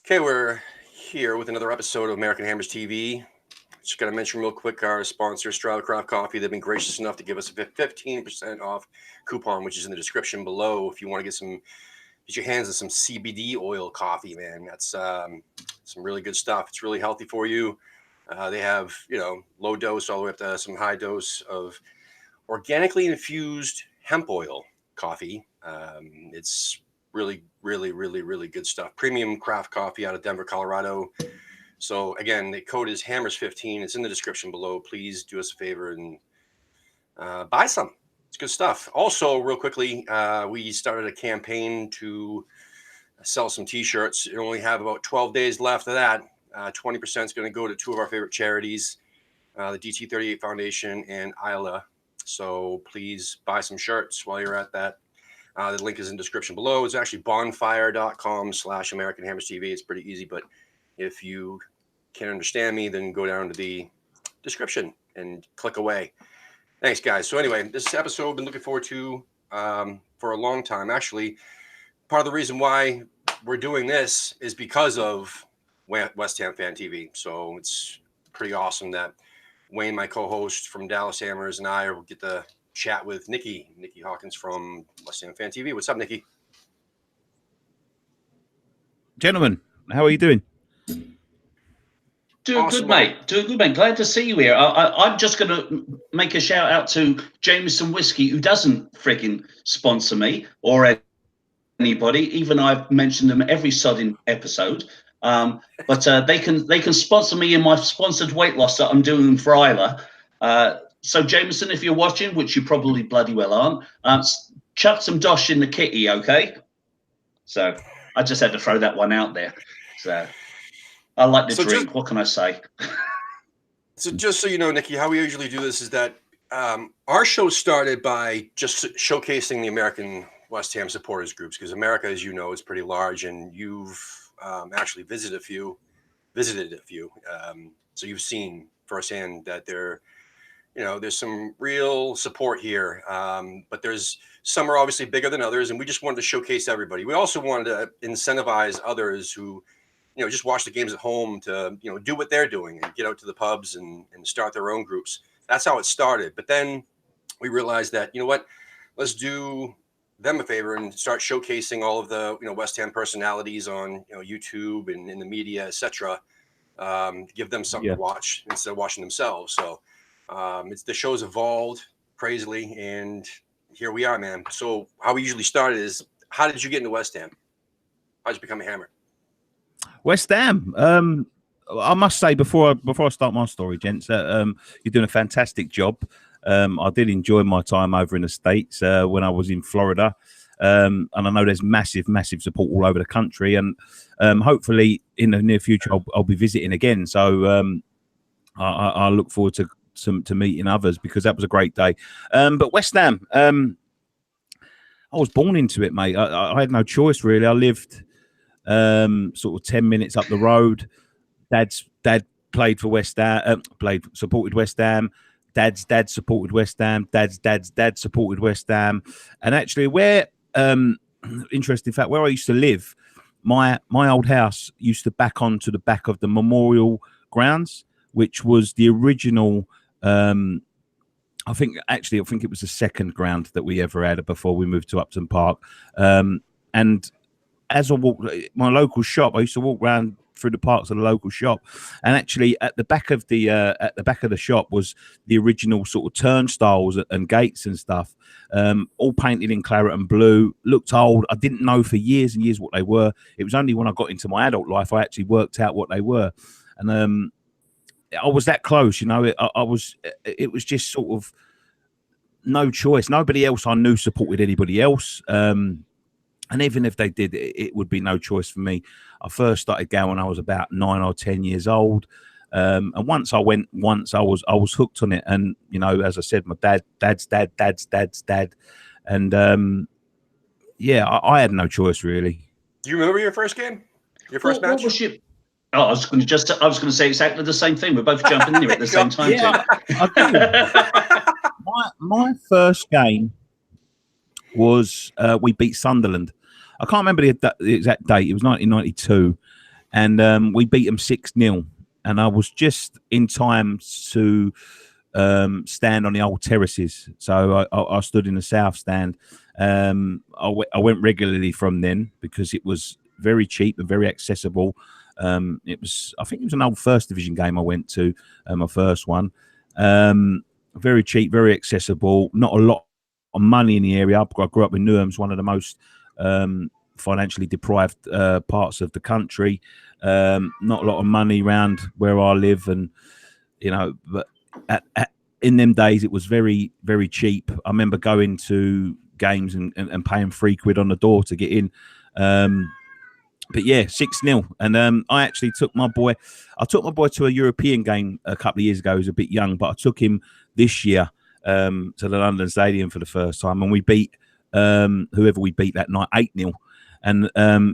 Okay, we're here with another episode of American Hammers TV. Just got to mention real quick our sponsor, Craft Coffee. They've been gracious enough to give us a 15% off coupon, which is in the description below. If you want to get your hands on some CBD oil coffee, man, that's some really good stuff. It's really healthy for you. They have, low dose all the way up to some high dose of organically infused hemp oil coffee. It's really, really, really, really good stuff. Premium craft coffee out of Denver, Colorado. So again, the code is Hammers15. It's in the description below. Please do us a favor and buy some. It's good stuff. Also, real quickly, we started a campaign to sell some T-shirts. We only have about 12 days left of that. 20% is going to go to two of our favorite charities, the DT38 Foundation and ILA. So please buy some shirts while you're at that. The link is in the description below. It's actually bonfire.com/American Hammers TV. It's pretty easy, but if you can't understand me, then go down to the description and click away. Thanks, guys. So anyway, this episode I've been looking forward to for a long time. Actually, part of the reason why we're doing this is because of West Ham Fan TV. So it's pretty awesome that Wayne, my co-host from Dallas Hammers, and I will get to chat with Nicky Hawkins from West Ham Fan TV. What's up, Nicky? Gentlemen, how are you doing? Doing awesome, good, mate. Doing good, mate. Glad to see you here. I'm just going to make a shout out to Jameson Whiskey, who doesn't freaking sponsor me or anybody. Even I've mentioned them every sodding episode. But they can sponsor me in my sponsored weight loss that I'm doing for Isla. So Jameson, if you're watching, which you probably bloody well aren't, chuck some dosh in the kitty, okay? So I just had to throw that one out there. So I like the drink. What can I say? So just so you know, Nicky, how we usually do this is that our show started by just showcasing the American West Ham supporters groups, because America, as you know, is pretty large, and you've actually visited a few. So you've seen firsthand that there's some real support here, but some are obviously bigger than others, and we just wanted to showcase everybody. We also wanted to incentivize others who, just watch the games at home to, do what they're doing and get out to the pubs and start their own groups. That's how it started. But then we realized that, let's do them a favor and start showcasing all of the, West Ham personalities on, YouTube and in the media, etc. Give them something to watch instead of watching themselves. So the show's evolved crazily, and here we are, man. So how we usually start is, how did you get into West Ham? How did you become a Hammer? West Ham. I must say before I start my story, gents, you're doing a fantastic job. I did enjoy my time over in the States when I was in Florida, and I know there's massive support all over the country, and hopefully in the near future I'll be visiting again. So I look forward to meeting others, because that was a great day. But West Ham, I was born into it, mate. I had no choice, really. I lived sort of 10 minutes up the road. Dad played for West Ham, supported West Ham. Dad's dad supported West Ham. Dad's dad supported West Ham. And actually, where interesting fact, where I used to live, my old house used to back onto the back of the Memorial Grounds, which was the original. I think it was the second ground that we ever had before we moved to Upton Park. And as I walked my local shop, I used to walk around through the parks of the local shop, and actually at the back of the shop was the original sort of turnstiles and gates and stuff, all painted in claret and blue. Looked old. I didn't know for years and years what they were. It was only when I got into my adult life I actually worked out what they were, and I was that close, It was just sort of no choice. Nobody else I knew supported anybody else. And even if they did, it would be no choice for me. I first started going when I was about 9 or 10 years old. And once I was hooked on it. And, as I said, my dad's dad. And I had no choice, really. Do you remember your first game? Your first match? What was your... Oh, I was going to say exactly the same thing. We're both jumping in here at the same time. Yeah, I do. My first game was we beat Sunderland. I can't remember the exact date. It was 1992, and we beat them 6-0. And I was just in time to stand on the old terraces, so I stood in the south stand. I went regularly from then because it was very cheap and very accessible. I think it was an old first division game I went to, my first one. Very cheap, very accessible. Not a lot of money in the area. I grew up in Newham's, one of the most financially deprived parts of the country. Not a lot of money around where I live, and but in them days it was very, very cheap. I remember going to games and paying £3 on the door to get in. But yeah, 6-0. And I actually took my boy to a European game a couple of years ago. He was a bit young, but I took him this year to the London Stadium for the first time, and we beat whoever we beat that night 8-0. And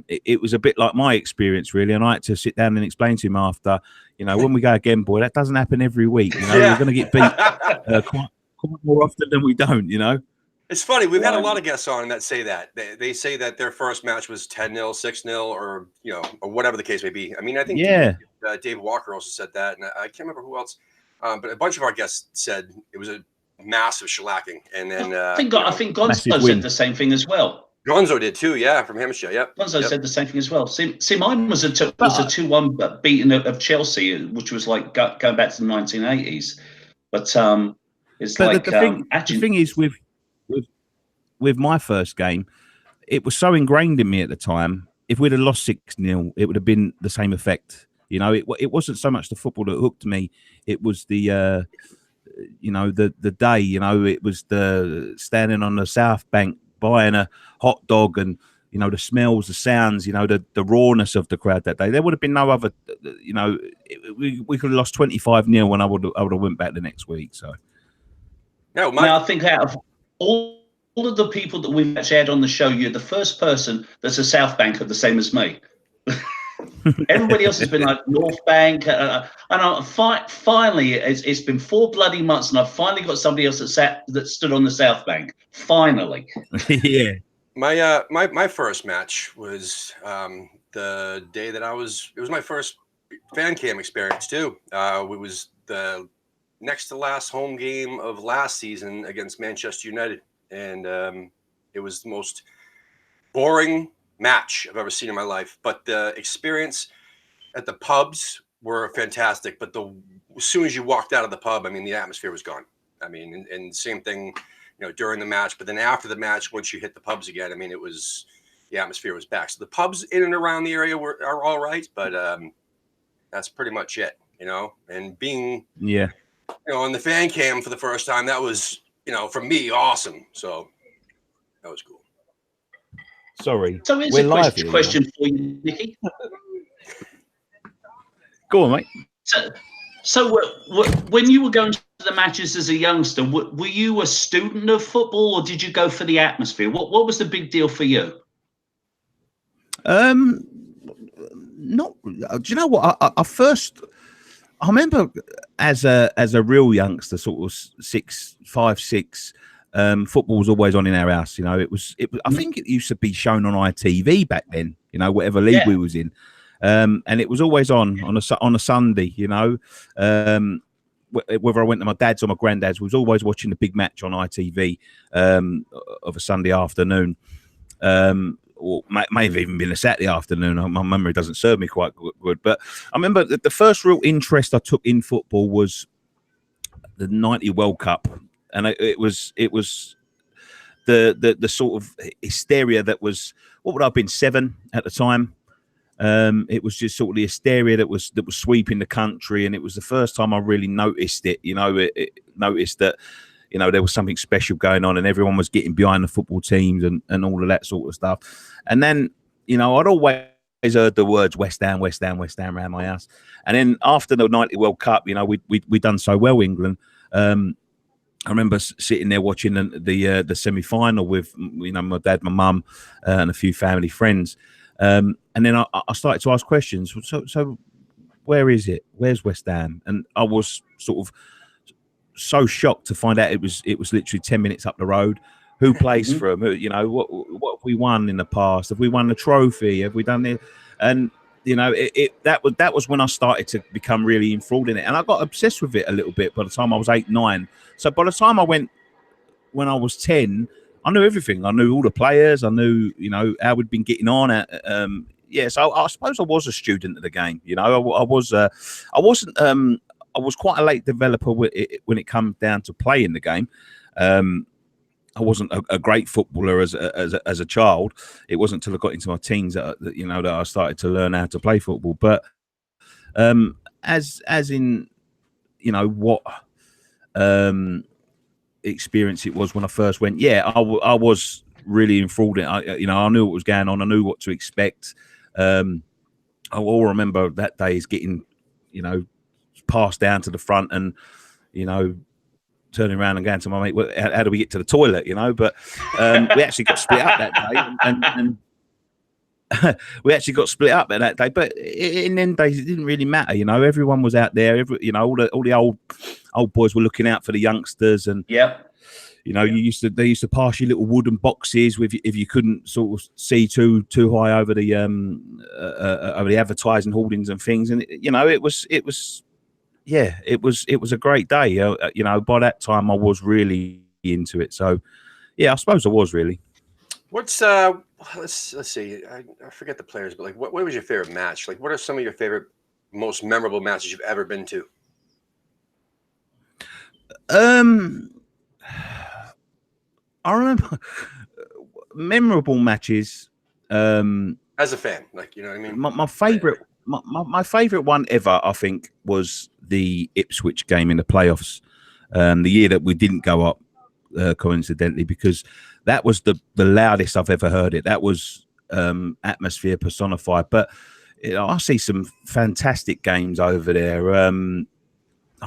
it was a bit like my experience, really. And I had to sit down and explain to him after, when we go again, boy, that doesn't happen every week. We're going to get beat quite more often than we don't, It's funny. We've had a lot of guests on that say that. They say that their first match was 10-0, 6-0, or, or whatever the case may be. I mean, I think Dave Walker also said that. And I can't remember who else. But a bunch of our guests said it was a massive shellacking. And then I think Gonzo said the same thing as well. Gonzo did too, from Hampshire. Yep. Gonzo said the same thing as well. See, mine was a 2-1 beating of Chelsea, which was like going back to the 1980s. But it's like the thing is with my first game, it was so ingrained in me at the time. If we'd have lost 6-0, it would have been the same effect. It wasn't so much the football that hooked me; it was the day. It was the standing on the South Bank, buying a hot dog, and the smells, the sounds, the rawness of the crowd that day. There would have been no other. We could have lost 25-0, and I would have went back the next week. So now I think out of all of the people that we've actually had on the show, you're the first person that's a South Banker the same as me. Everybody else has been like North Bank, and finally, it's been 4 bloody months, and I've finally got somebody else that stood on the South Bank. Finally, yeah. My first match was the day that it was my first fan cam experience too. It was the next to last home game of last season against Manchester United, and it was the most boring match I've ever seen in my life. But the experience at the pubs were fantastic. But as soon as you walked out of the pub, I mean, the atmosphere was gone. I mean, and same thing, during the match. But then after the match, once you hit the pubs again, I mean, the atmosphere was back. So the pubs in and around the area are all right, but that's pretty much it, And being on the fan cam for the first time, that was for me awesome. So that was cool. Sorry. So here's a question for you, Nicky. Go on, mate. So when you were going to the matches as a youngster, were you a student of football, or did you go for the atmosphere? What was the big deal for you? Not. Do you know what? I remember as a real youngster, sort of 5, 6. Football was always on in our house. It was. I think it used to be shown on ITV back then. Whatever league we was in, and it was always on a Sunday. Whether I went to my dad's or my granddad's, we was always watching the big match on ITV of a Sunday afternoon. Or may have even been a Saturday afternoon. My memory doesn't serve me quite good, but I remember that the first real interest I took in football was the '90 World Cup. And it was the sort of hysteria that was, what would I have been, 7 at the time. It was just sort of the hysteria that was sweeping the country, and it was the first time I really noticed it. Noticed that there was something special going on, and everyone was getting behind the football teams and all of that sort of stuff. And then I'd always heard the words West Ham around my house. And then after the '90 World Cup, we done so well, England. I remember sitting there watching the semi-final with my dad, my mum, and a few family friends, and then I started to ask questions. So where is it? Where's West Ham? And I was sort of so shocked to find out it was literally 10 minutes up the road. Who plays for them? What have we won in the past? Have we won the trophy? Have we done it? And you know, that was when I started to become really enthralled in it, and I got obsessed with it a little bit by the time I was 8, 9. So by the time I went when I was 10, I knew everything. I knew all the players. I knew, you know, how we'd been getting on. So I suppose I was a student of the game. You know, I wasn't. I was quite a late developer when it comes down to playing the game. I wasn't a great footballer as a child. It wasn't until I got into my teens that I started to learn how to play football. But as in, you know, what experience it was when I first went, I was really enthralled in it. I knew what was going on. I knew what to expect. I all remember that day is getting, passed down to the front and, turning around and going to my mate, well, how do we get to the toilet, But we actually got split up that day. And we actually got split up that day. But in them days, it didn't really matter, Everyone was out there. All the old boys were looking out for the youngsters. And, they used to pass you little wooden boxes if you couldn't sort of see too high over the advertising hoardings and things. And, it was a great day. By that time I was really into it. So, I suppose I was really. What's let's see. I forget the players, but like, what was your favorite match? Like, what are some of your favorite, most memorable matches you've ever been to? I remember memorable matches. As a fan, like, you know what I mean? My favorite. My favourite one ever, I think, was the Ipswich game in the playoffs, the year that we didn't go up, coincidentally, because that was the loudest I've ever heard it. That was atmosphere personified. But I see some fantastic games over there. I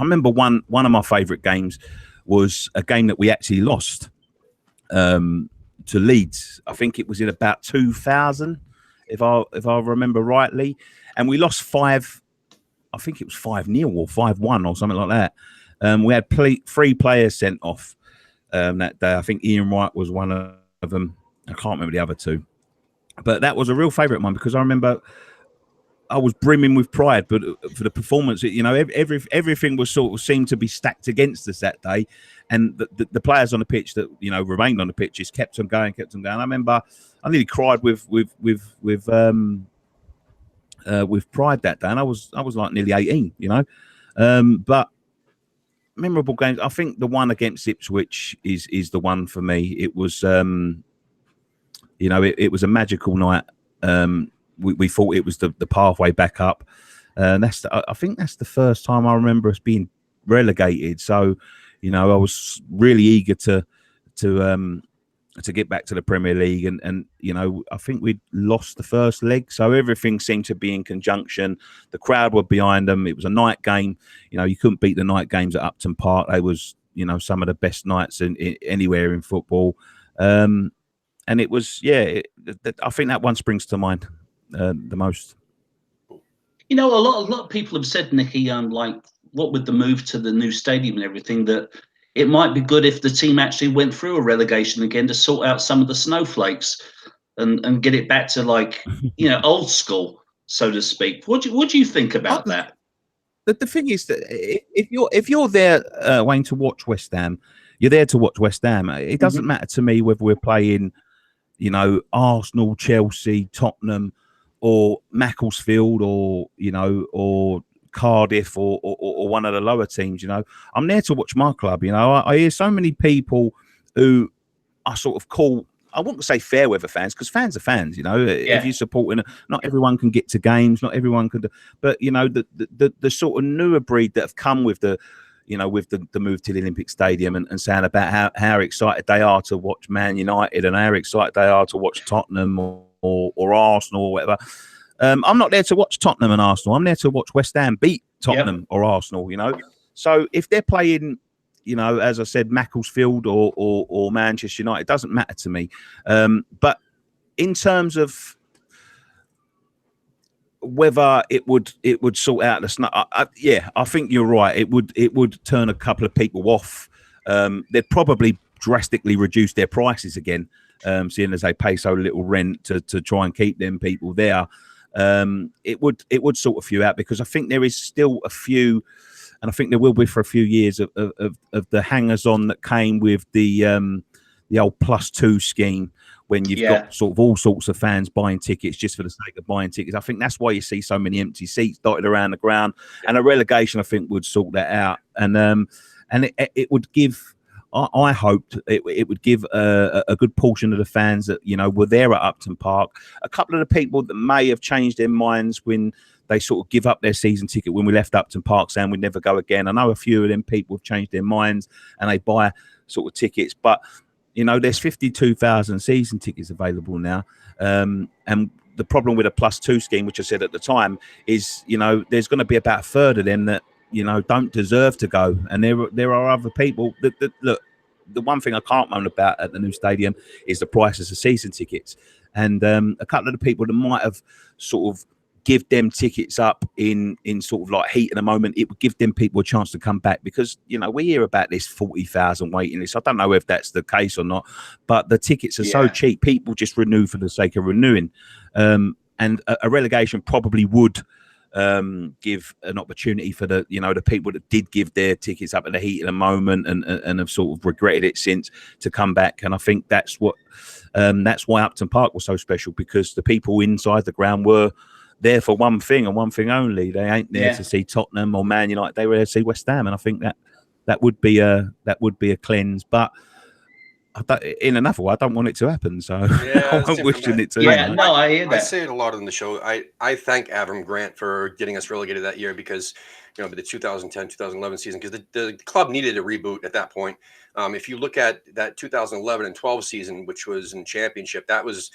remember one of my favourite games was a game that we actually lost to Leeds. I think it was in about 2000, if I remember rightly. And we lost 5, I think it was 5-0 or 5-1 or something like that. We had 3 players sent off that day. I think Ian Wright was one of them. I can't remember the other 2. But that was a real favourite of mine because I remember I was brimming with pride. But for the performance, everything was sort of seemed to be stacked against us that day. And the players on the pitch that, remained on the pitches kept on going. I remember I nearly cried with pride that day, and I was like nearly 18, but memorable games. I think the one against Ipswich is the one for me. It was, it was a magical night. We thought it was the pathway back up, and I think that's the first time I remember us being relegated. So, I was really eager to get back to the Premier League, and I think we'd lost the first leg, so everything seemed to be in conjunction. The crowd were behind them. It was a night game. You couldn't beat the night games at Upton Park. They was some of the best nights anywhere in football, and it was I think that one springs to mind the most. A lot of people have said, Nicky, like, what with the move to the new stadium and everything, that it might be good if the team actually went through a relegation again to sort out some of the snowflakes and get it back to, like, old school, so to speak. What do you think about that? The thing is that if you're there, Wayne, to watch West Ham, you're there to watch West Ham. It doesn't matter to me whether we're playing, Arsenal, Chelsea, Tottenham, or Macclesfield, or Cardiff, or one of the lower teams. I'm there to watch my club. I hear so many people who are sort of call, I wouldn't say fair weather fans, because fans are fans. If you're supporting, not everyone can get to games, not everyone can, but the sort of newer breed that have come with the with the move to the Olympic Stadium and saying about how excited they are to watch Man United and how excited they are to watch Tottenham or Arsenal or whatever. I'm not there to watch Tottenham and Arsenal. I'm there to watch West Ham beat Tottenham or Arsenal, So if they're playing, as I said, Macclesfield or Manchester United, it doesn't matter to me. But in terms of whether it would sort out the snow, I think you're right. It would turn a couple of people off. They'd probably drastically reduce their prices again, seeing as they pay so little rent to try and keep them people there. it would sort a few out, because I think there is still a few, and I think there will be for a few years of the hangers on that came with the old +2 scheme, when you've got sort of all sorts of fans buying tickets just for the sake of buying tickets. I think that's why you see so many empty seats dotted around the ground. And a relegation, I think, would sort that out. And it would give, I hoped it would give a good portion of the fans that, you know, were there at Upton Park, a couple of the people that may have changed their minds when they sort of give up their season ticket when we left Upton Park, saying we'd never go again. I know a few of them people have changed their minds and they buy sort of tickets, but you know, there's 52,000 season tickets available now. And the problem with a +2 scheme, which I said at the time, is, you know, there's going to be about a third of them that, you know, don't deserve to go. And there are other people that look, the one thing I can't moan about at the new stadium is the prices of season tickets. And a couple of the people that might have sort of give them tickets up in sort of like heat in a moment, it would give them people a chance to come back, because, you know, we hear about this 40,000 waiting list. I don't know if that's the case or not, but the tickets are so cheap, people just renew for the sake of renewing. And a relegation probably would give an opportunity for the, you know, the people that did give their tickets up at the heat in a moment and have sort of regretted it since, to come back. And I think that's why Upton Park was so special, because the people inside the ground were there for one thing and one thing only. They ain't there to see Tottenham or Man United. They were there to see West Ham, and I think that would be a cleanse. But in another way, I don't want it to happen. So I'm wishing it to. Yeah, no, I hear that. I say it a lot on the show. I thank Avram Grant for getting us relegated that year, because, you know, the 2010-2011 season, because the club needed a reboot at that point. If you look at that 2011 and 12 season, which was in championship, that was,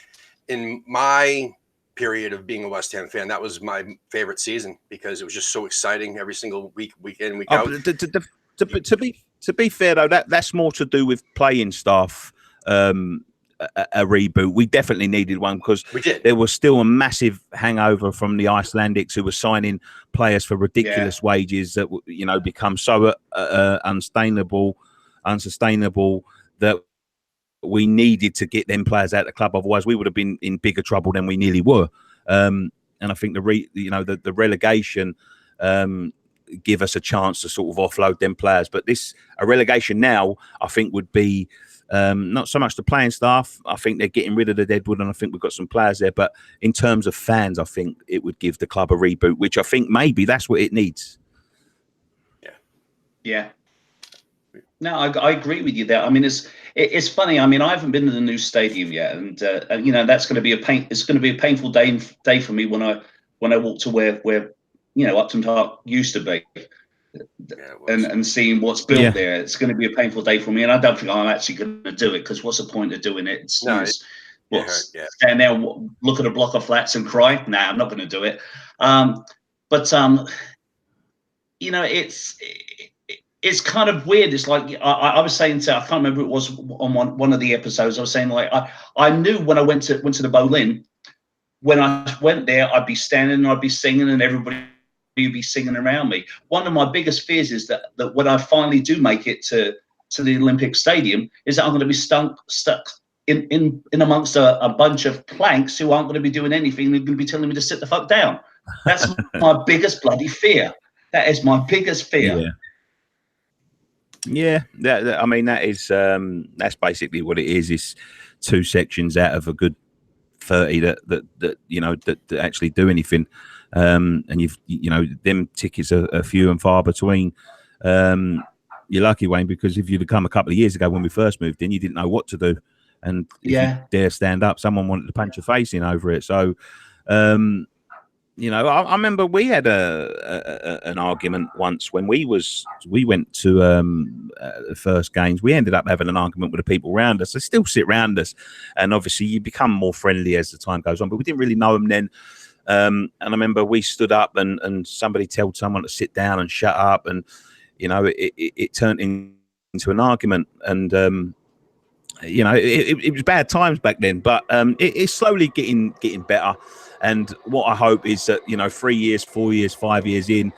in my period of being a West Ham fan, that was my favorite season, because it was just so exciting every single week in, week out. To be fair though, that's more to do with playing staff. A reboot, we definitely needed one, because there was still a massive hangover from the Icelandics, who were signing players for ridiculous wages that, you know, become so unsustainable that we needed to get them players out of the club. Otherwise, we would have been in bigger trouble than we nearly were. And I think the relegation give us a chance to sort of offload them players. But a relegation now, I think, would be not so much the playing staff. I think they're getting rid of the deadwood, and I think we've got some players there. But in terms of fans, I think it would give the club a reboot, which I think maybe that's what it needs. Yeah. No, I agree with you there. I mean, it's funny. I mean, I haven't been to the new stadium yet, and you know, that's going to be it's going to be a painful day for me when I walk to where you know, Upton Park used to be, and seeing what's built there. It's going to be a painful day for me, and I don't think I'm actually going to do it, because what's the point of doing it? Stand there, look at a block of flats and cry? Nah, I'm not going to do it. But you know, it's kind of weird. It's like I was saying to, I can't remember, it was on one of the episodes, I was saying, like, I knew when I went to the Boleyn, when I went there, I'd be standing and I'd be singing, and everybody would be singing around me. One of my biggest fears is that when I finally do make it to the Olympic Stadium, is that I'm going to be stuck in amongst a bunch of planks who aren't going to be doing anything. They're going to be telling me to sit the fuck down. That's my biggest bloody fear. That is my biggest fear. Yeah, I mean, that's basically what it is. It's two sections out of a good 30 that you know that actually do anything. And you know, them tickets are few and far between. You're lucky, Wayne, because if you'd have come a couple of years ago when we first moved in, you didn't know what to do, and if you dare stand up, someone wanted to punch your face in over it. So you know, I remember we had an argument once when we went to the first games. We ended up having an argument with the people around us. They still sit around us, and obviously you become more friendly as the time goes on. But we didn't really know them then. And I remember we stood up and somebody told someone to sit down and shut up, and you know, it turned into an argument. And you know, it was bad times back then, but it's slowly getting better. And what I hope is that, you know, 3 years, 4 years, 5 years in,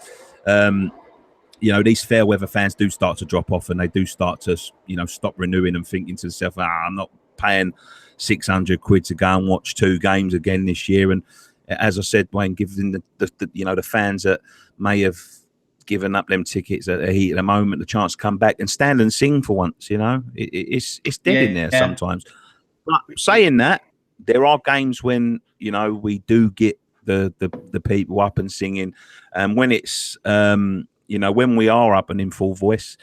you know, these fair weather fans do start to drop off, and they do start to, you know, stop renewing and thinking to themselves, I'm not paying 600 quid to go and watch 2 games again this year. And, as I said, Wayne, giving the fans that may have given up them tickets at the heat of the moment the chance to come back and stand and sing for once. It's dead in there sometimes. But saying that, there are games when we do get the people up and singing, and when it's when we are up and in full voice,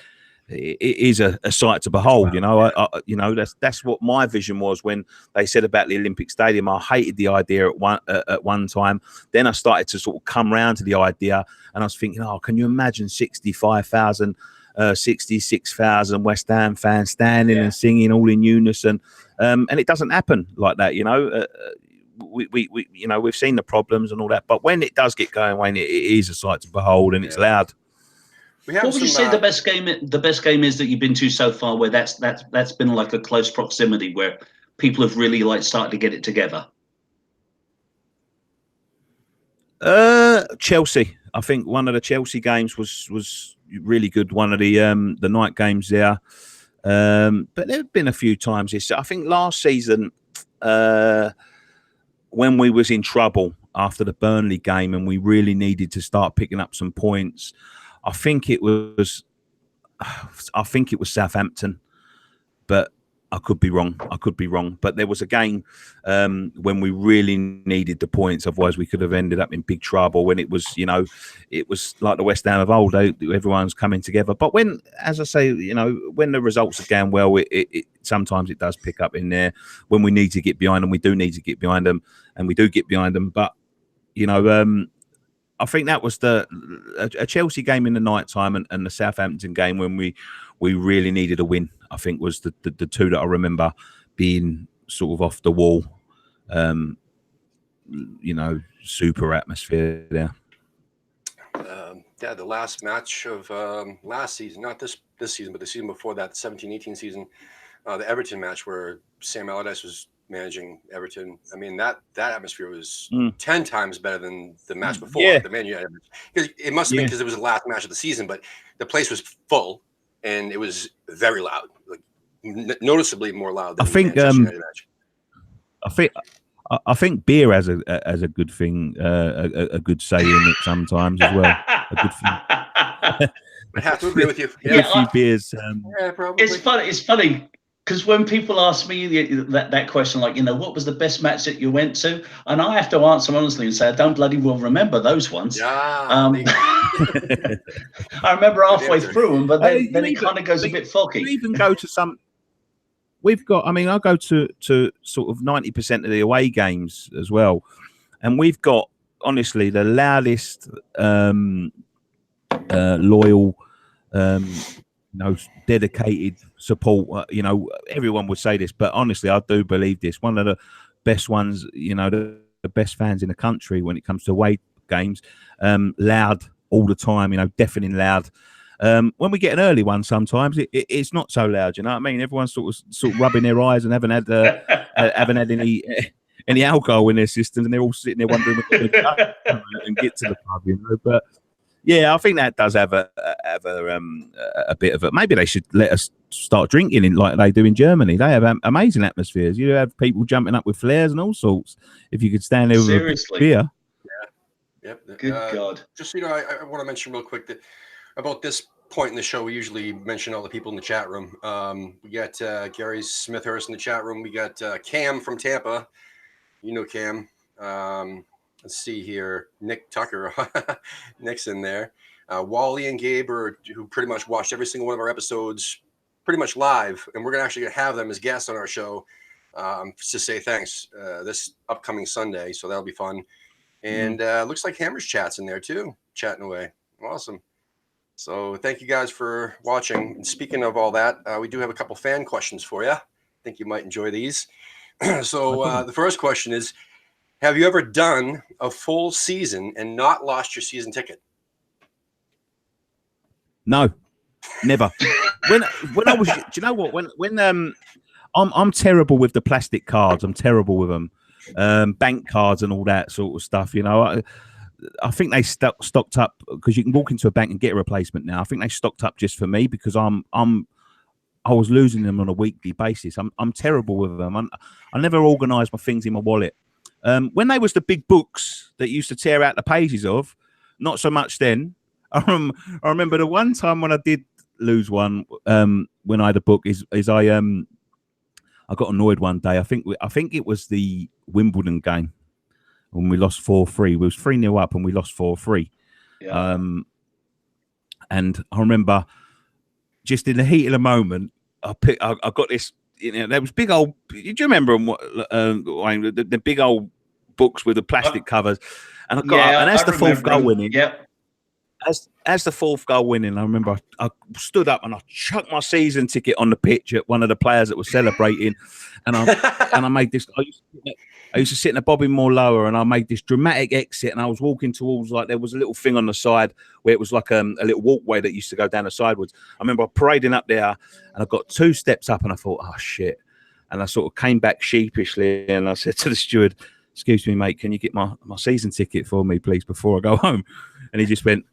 it is a sight to behold. That's what my vision was when they said about the Olympic Stadium. I hated the idea at one time. Then I started to sort of come round to the idea, and I was thinking, can you imagine 65,000, 66,000 West Ham fans standing and singing all in unison? And it doesn't happen like that. We've seen the problems and all that, but when it does get going, Wayne, it is a sight to behold, and it's loud. What would you say the best game is that you've been to so far, where that's been like a close proximity, where people have really started to get it together? Chelsea. I think one of the Chelsea games was really good. One of the night games there. But there have been a few times this. I think last season, when we was in trouble after the Burnley game and we really needed to start picking up some points, I think it was Southampton, but I could be wrong. But there was a game when we really needed the points. Otherwise, we could have ended up in big trouble. When it was like the West Ham of old. Everyone's coming together. But when, as I say, when the results are going well, it sometimes it does pick up in there. When we need to get behind them, we do need to get behind them, and we do get behind them. But I think that was a Chelsea game in the night time and the Southampton game when we really needed a win. I think was the two that I remember being sort of off the wall, super atmosphere there. The last match of last season, not this season, but the season before that, the 17-18 season, the Everton match where Sam Allardyce was managing Everton. I mean, that atmosphere was 10 times better than the match before. The Man United. It must have been because it was the last match of the season, but the place was full and it was very loud, like noticeably more loud than the Manchester United match. I think beer has a good thing, a good say in it sometimes as well. A good thing. I have to agree with you. A few beers. Probably. It's funny. Because when people ask me that question, like, what was the best match that you went to? And I have to answer honestly and say, I don't bloody well remember those ones. I remember halfway through them, but then it kind of goes a bit foggy. We even go to some... I go to sort of 90% of the away games as well. And we've got, honestly, the loudest, loyal... dedicated support. Everyone would say this, but honestly, I do believe this. One of the best ones, the best fans in the country when it comes to away games, loud all the time, deafening loud. When we get an early one, sometimes it's not so loud. You know what I mean? Everyone's sort of rubbing their eyes and haven't had any alcohol in their system, and they're all sitting there wondering when they're going to go and get to the pub. But yeah, I think that does have a bit of it. Maybe they should let us start drinking like they do in Germany. They have amazing atmospheres. You have people jumping up with flares and all sorts. If you could stand there with a beer. Yeah. Yep. Good God. Just I want to mention real quick that about this point in the show, we usually mention all the people in the chat room. We got Gary Smithhurst in the chat room. We got Cam from Tampa. Cam. Let's see here. Nick Tucker. Nick's in there. Wally and Gabe who pretty much watched every single one of our episodes pretty much live. And we're going to actually have them as guests on our show to say thanks this upcoming Sunday. So that'll be fun. And looks like Hammer's chat's in there too, chatting away. Awesome. So thank you guys for watching. And speaking of all that, we do have a couple fan questions for you. I think you might enjoy these. So the first question is, have you ever done a full season and not lost your season ticket? No, never. when I was, do you know what? When I'm terrible with the plastic cards. I'm terrible with them, bank cards and all that sort of stuff. I think they stocked up because you can walk into a bank and get a replacement now. I think they stocked up just for me because I was losing them on a weekly basis. I'm terrible with them. I never organise my things in my wallet. When they was the big books that you used to tear out the pages of, not so much then. I remember the one time when I did lose one, when I had a book, is I got annoyed one day. I think it was the Wimbledon game when we lost 4-3. We was 3-0 up and we lost 4-3. Yeah. And I remember just in the heat of the moment, I got this. There was big old. Do you remember the big old books with the plastic covers? And I got up, and as the fourth goal winning, as the fourth goal winning, I remember I stood up and I chucked my season ticket on the pitch at one of the players that was celebrating, and I made this. I used to sit in a Bobby Moore lower, and I made this dramatic exit, and I was walking towards, like, there was a little thing on the side where it was like a little walkway that used to go down the sideways. I remember parading up there, and I got 2 steps up, and I thought, oh shit, and I sort of came back sheepishly, and I said to the steward, "Excuse me, mate, can you get my season ticket for me, please, before I go home?" And he just went,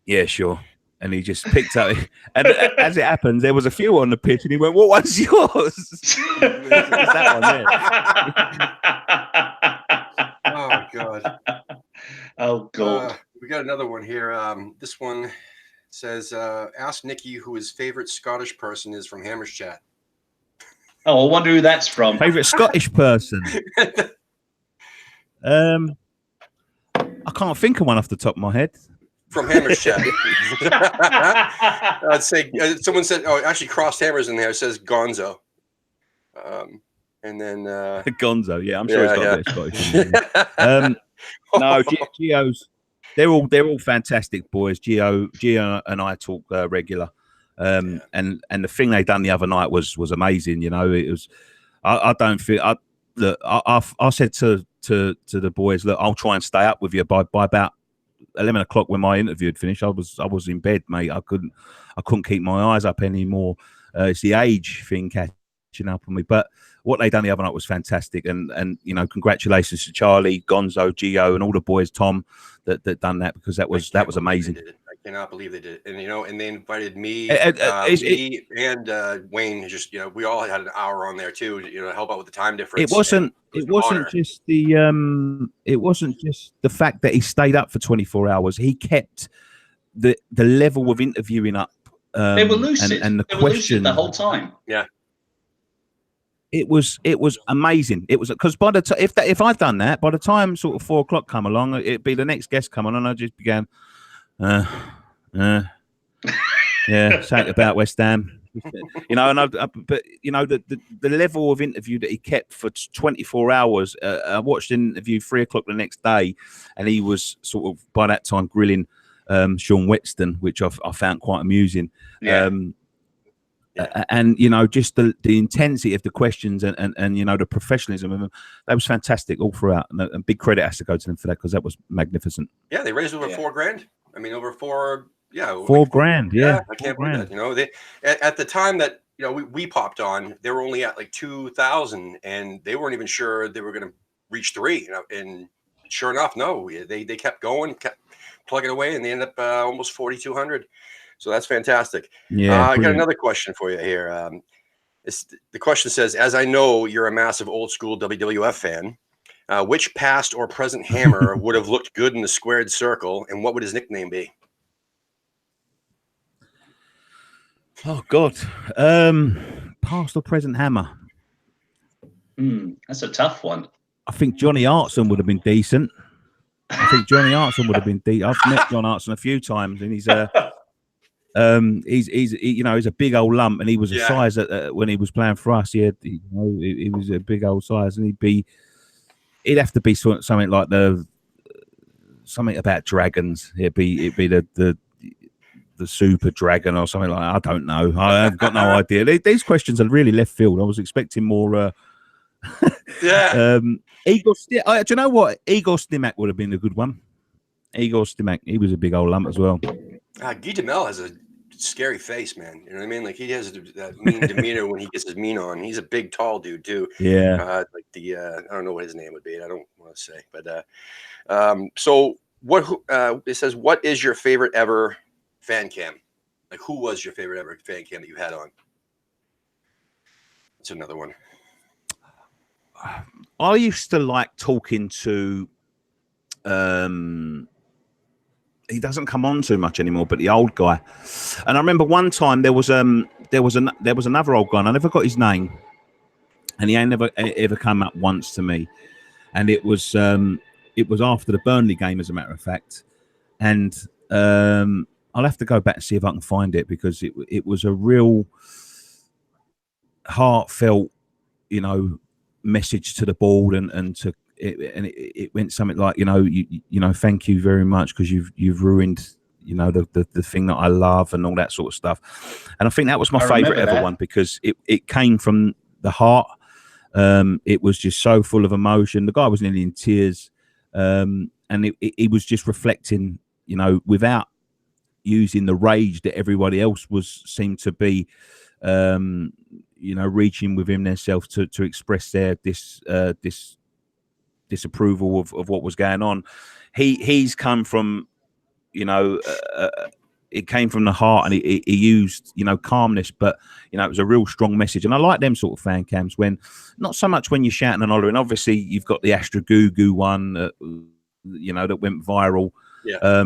"Yeah, sure." And he just picked up, and as it happens, there was a few on the pitch, and he went, "What one's yours?" It's that one there. Oh God. Oh God. We got another one here. This one says, "Ask Nicky who his favorite Scottish person is from Hammers Chat." Oh, I wonder who that's from. Favorite Scottish person? I can't think of one off the top of my head. From Hammers Chat. I'd say someone said, oh, actually crossed Hammers in there. It says Gonzo. And then Gonzo, yeah, I'm sure he's got a bit of Scottish. No, Gio's. They're all fantastic boys. Gio and I talk regular. And the thing they done the other night was amazing. You know, it was. I don't feel. I said to the boys, look, I'll try and stay up with you by about 11 o'clock when my interview had finished. I was in bed, mate. I couldn't keep my eyes up anymore. It's the age thing catching up on me. But what they done the other night was fantastic, and you know, congratulations to Charlie, Gonzo, Gio, and all the boys, Tom, that done that, because that was amazing. I cannot believe they did it. And you know, and they invited me, me and Wayne. Just, you know, we all had an hour on there too, you know, to help out with the time difference. It wasn't just the fact that he stayed up for 24 hours. He kept the level of interviewing up. They were lucid, and the they question were lucid the whole time. Yeah. It was amazing. It was, because by the time, if I'd done that, by the time sort of 4 o'clock come along, it'd be the next guest come on, and I just began, yeah, something about West Ham, you know. And but you know, the level of interview that he kept for 24 hours. I watched an interview 3 o'clock the next day, and he was sort of by that time grilling Sean Whetstone, which I found quite amusing. Yeah. And you know, just the intensity of the questions and you know, the professionalism of them, that was fantastic all throughout, and big credit has to go to them for that, because that was magnificent. Yeah, they raised over $4,000. I mean, over $4,000. Yeah, I can't believe that. You know, they at the time that, you know, we popped on, they were only at like 2,000, and they weren't even sure they were going to reach 3. You know, and sure enough, no, they kept going, kept plugging away, and they ended up almost 4,200. So that's fantastic. Yeah, I got another question for you here. The question says, as I know you're a massive old school WWF fan, which past or present Hammer would have looked good in the squared circle, and what would his nickname be? Oh God, past or present Hammer? That's a tough one. I think Johnny Hartson would have been decent. I've met John Hartson a few times, and he's you know, he's a big old lump, and he was a size that when he was playing for us, he was a big old size, and he'd have to be something like something about dragons. It'd be the super dragon or something like that. I don't know. I've got no idea. These questions are really left field. I was expecting more. Igor. Do you know what? Igor Stimac would have been a good one. Igor Stimac. He was a big old lump as well. Guy DeMel has a scary face, man. You know what I mean? Like, he has that mean demeanor when he gets his mean on. He's a big, tall dude too. Yeah. Like I don't know what his name would be. I don't want to say, but so what? It says, what is your favorite ever fan cam? Like, who was your favorite ever fan cam that you had on? That's another one. I used to like talking to. He doesn't come on too much anymore, but the old guy. And I remember one time there was another old guy, and I never got his name, and he ain't never ever come up once to me. And it was after the Burnley game, as a matter of fact. And I'll have to go back and see if I can find it, because it was a real heartfelt, message to the board and to it, and it went something like, you thank you very much, because you've ruined, the thing that I love, and all that sort of stuff. And I think that was my favorite ever one, because it came from the heart. It was just so full of emotion. The guy was nearly in tears, and he was just reflecting, without using the rage that everybody else seemed to be, reaching within themselves to express their disapproval of what was going on. He's come from, it came from the heart, and he used, calmness, but it was a real strong message. And I like them sort of fan cams, when not so much when you're shouting and hollering. Obviously you've got the Astra Goo Goo one, that went viral. Yeah.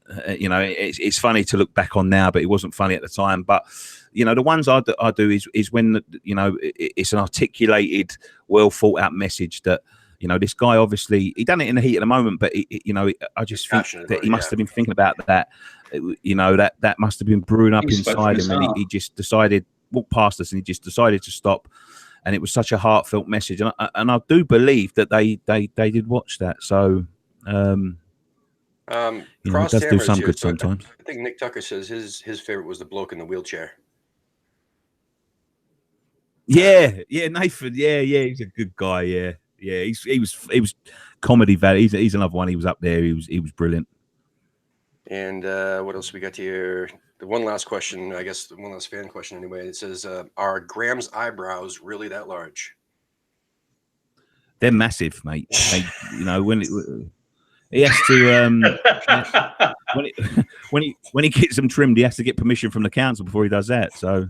It's funny to look back on now, but it wasn't funny at the time. But the ones I do is when it's an articulated, well thought out message that this guy, obviously he done it in the heat of the moment, but I just think that he must have been thinking about that. That must have been brewing up inside him, and he just decided, walked past us, and he just decided to stop. And it was such a heartfelt message, and I do believe that they did watch that. So. It does do some good sometimes. I think Nick Tucker says his favorite was the bloke in the wheelchair. Yeah, Nathan. Yeah, he's a good guy. Yeah. He was comedy value. He's another one. He was up there. He was brilliant. And what else we got here? The one last question, I guess, one last fan question anyway. It says, "Are Graham's eyebrows really that large?" They're massive, mate. When he has to when he gets them trimmed, he has to get permission from the council before he does that. So.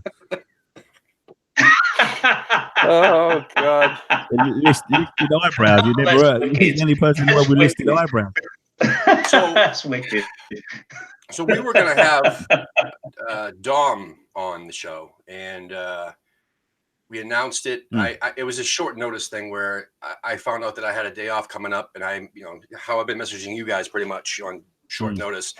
Oh God! Listed eyebrows. You never heard. He's the only person in the world with listed eyebrows. So that's wicked. So we were gonna have Dom on the show, and we announced it. It was a short notice thing where I found out that I had a day off coming up, and how I've been messaging you guys pretty much on short notice.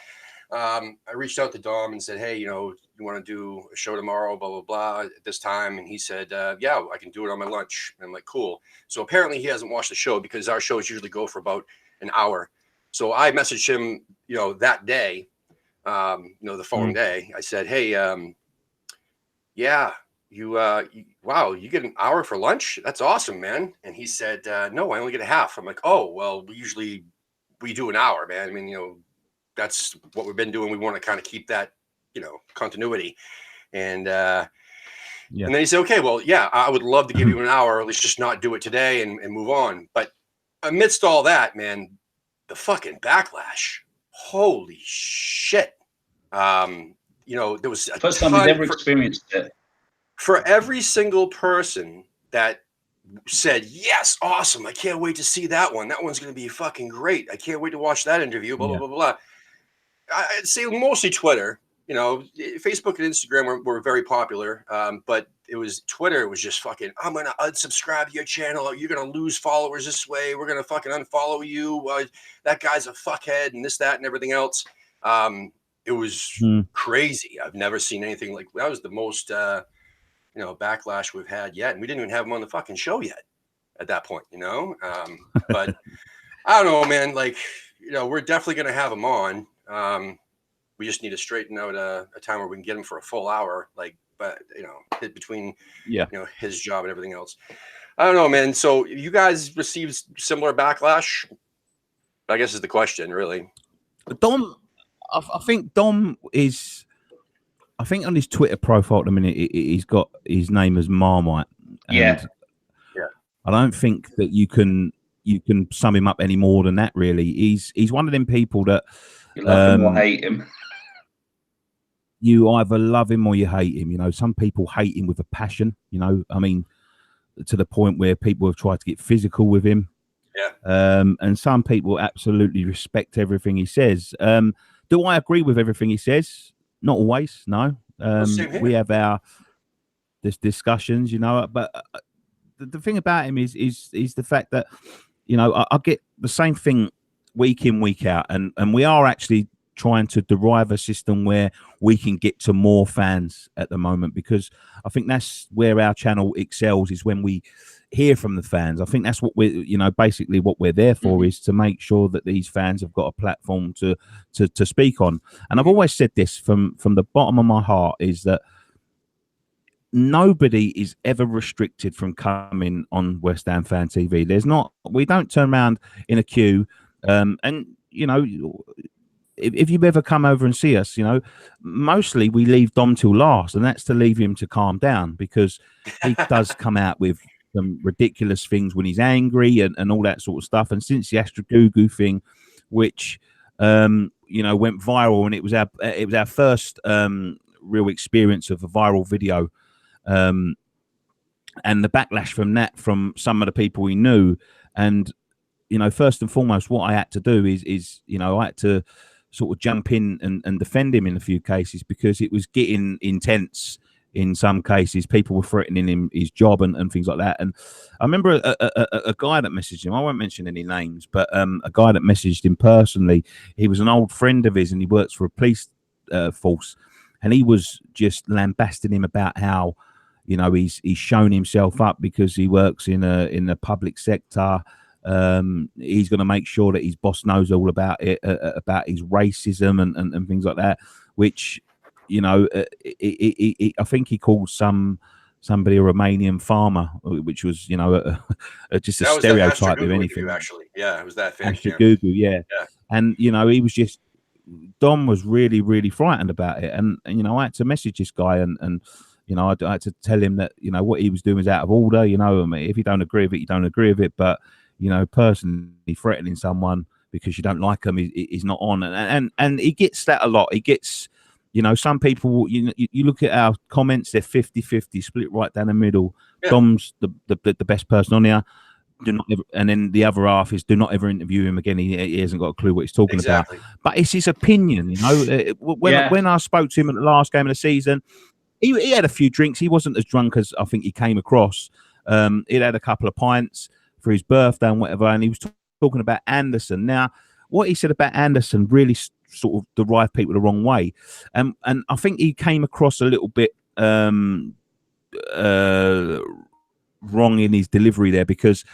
I reached out to Dom and said, "Hey, you want to do a show tomorrow, blah, blah, blah, at this time?" And he said, "Yeah, I can do it on my lunch." And I'm like, "Cool." So apparently he hasn't watched the show, because our shows usually go for about an hour. So I messaged him, that day, the following day. I said, "Hey, yeah, wow, you get an hour for lunch? That's awesome, man." And he said, "No, I only get a half." I'm like, "Oh, well, we do an hour, man. I mean, that's what we've been doing. We want to kind of keep that, continuity." And and then he said, "Okay, well, yeah, I would love to give you an hour. Let's just not do it today and move on." But amidst all that, man, the fucking backlash, holy shit. There was a first time we've ever experienced it. For every single person that said, "Yes, awesome, I can't wait to see that one. That one's going to be fucking great. I can't wait to watch that interview, blah, blah, blah, blah." I'd say mostly Twitter. Facebook and Instagram were very popular, but it was Twitter. It was just fucking, "I'm going to unsubscribe to your channel. You're going to lose followers this way. We're going to fucking unfollow you. That guy's a fuckhead," and this, that, and everything else. It was crazy. I've never seen anything like that. Was the most, backlash we've had yet. And we didn't even have him on the fucking show yet at that point, but I don't know, man. Like, we're definitely going to have him on. We just need to straighten out a time where we can get him for a full hour, but between his job and everything else. I don't know, man. So you guys received similar backlash, I guess, is the question, really. Dom, I think Dom is. I think on his Twitter profile at the minute, he's got his name as Marmite. Yeah. I don't think that you can sum him up any more than that. Really, he's one of them people that you love him or hate him. You either love him or you hate him. Some people hate him with a passion. I mean, to the point where people have tried to get physical with him. Yeah. And some people absolutely respect everything he says. Do I agree with everything he says? Not always, no. Same here. We have our discussions, you know, but the thing about him is the fact that, you know, I get the same thing week in, week out, and we are actually trying to derive a system where we can get to more fans at the moment, because I think that's where our channel excels, is when we hear from the fans. I think that's what we're, you know, basically what we're there for, is to make sure that these fans have got a platform to speak on. And I've always said this from the bottom of my heart, is that nobody is ever restricted from coming on West Ham Fan TV. We don't turn around in a queue, and you know, if you've ever come over and see us, you know, mostly we leave Dom till last, and that's to leave him to calm down, because he does come out with some ridiculous things when he's angry and all that sort of stuff. And since the Astra Goo thing, which you know, went viral, and it was our first real experience of a viral video, and the backlash from that, from some of the people we knew. And you know, first and foremost, what I had to do is you know, I had to sort of jump in and defend him in a few cases, because it was getting intense. In some cases, people were threatening him, his job, and things like that. And I remember a guy that messaged him. I won't mention any names, but a guy that messaged him personally. He was an old friend of his, and he works for a police force. And he was just lambasting him about how, you know, he's shown himself up because he works in the public sector. He's going to make sure that his boss knows all about it, about his racism and things like that, which, you know, I think he called somebody a Romanian farmer, which was, you know, just a stereotype of anything. Actually, yeah, it was that fan. Yeah. And you know, he was just, Dom was really, really frightened about it, and you know, I had to message this guy, and you know, I had to tell him that, you know, what he was doing was out of order. You know, I mean, if you don't agree with it, you don't agree with it, but you know, personally threatening someone because you don't like them is not on. And he gets that a lot. He gets, you know, some people, you look at our comments, they're 50-50, split right down the middle. Yeah. Dom's the best person on here. Do not ever, and then the other half is, do not ever interview him again. He hasn't got a clue what he's talking about. But it's his opinion, you know. When I spoke to him at the last game of the season, he had a few drinks. He wasn't as drunk as I think he came across. He'd had a couple of pints for his birthday and whatever, and he was talking about Anderson. Now, what he said about Anderson really sort of derived people the wrong way, and I think he came across a little bit wrong in his delivery there, because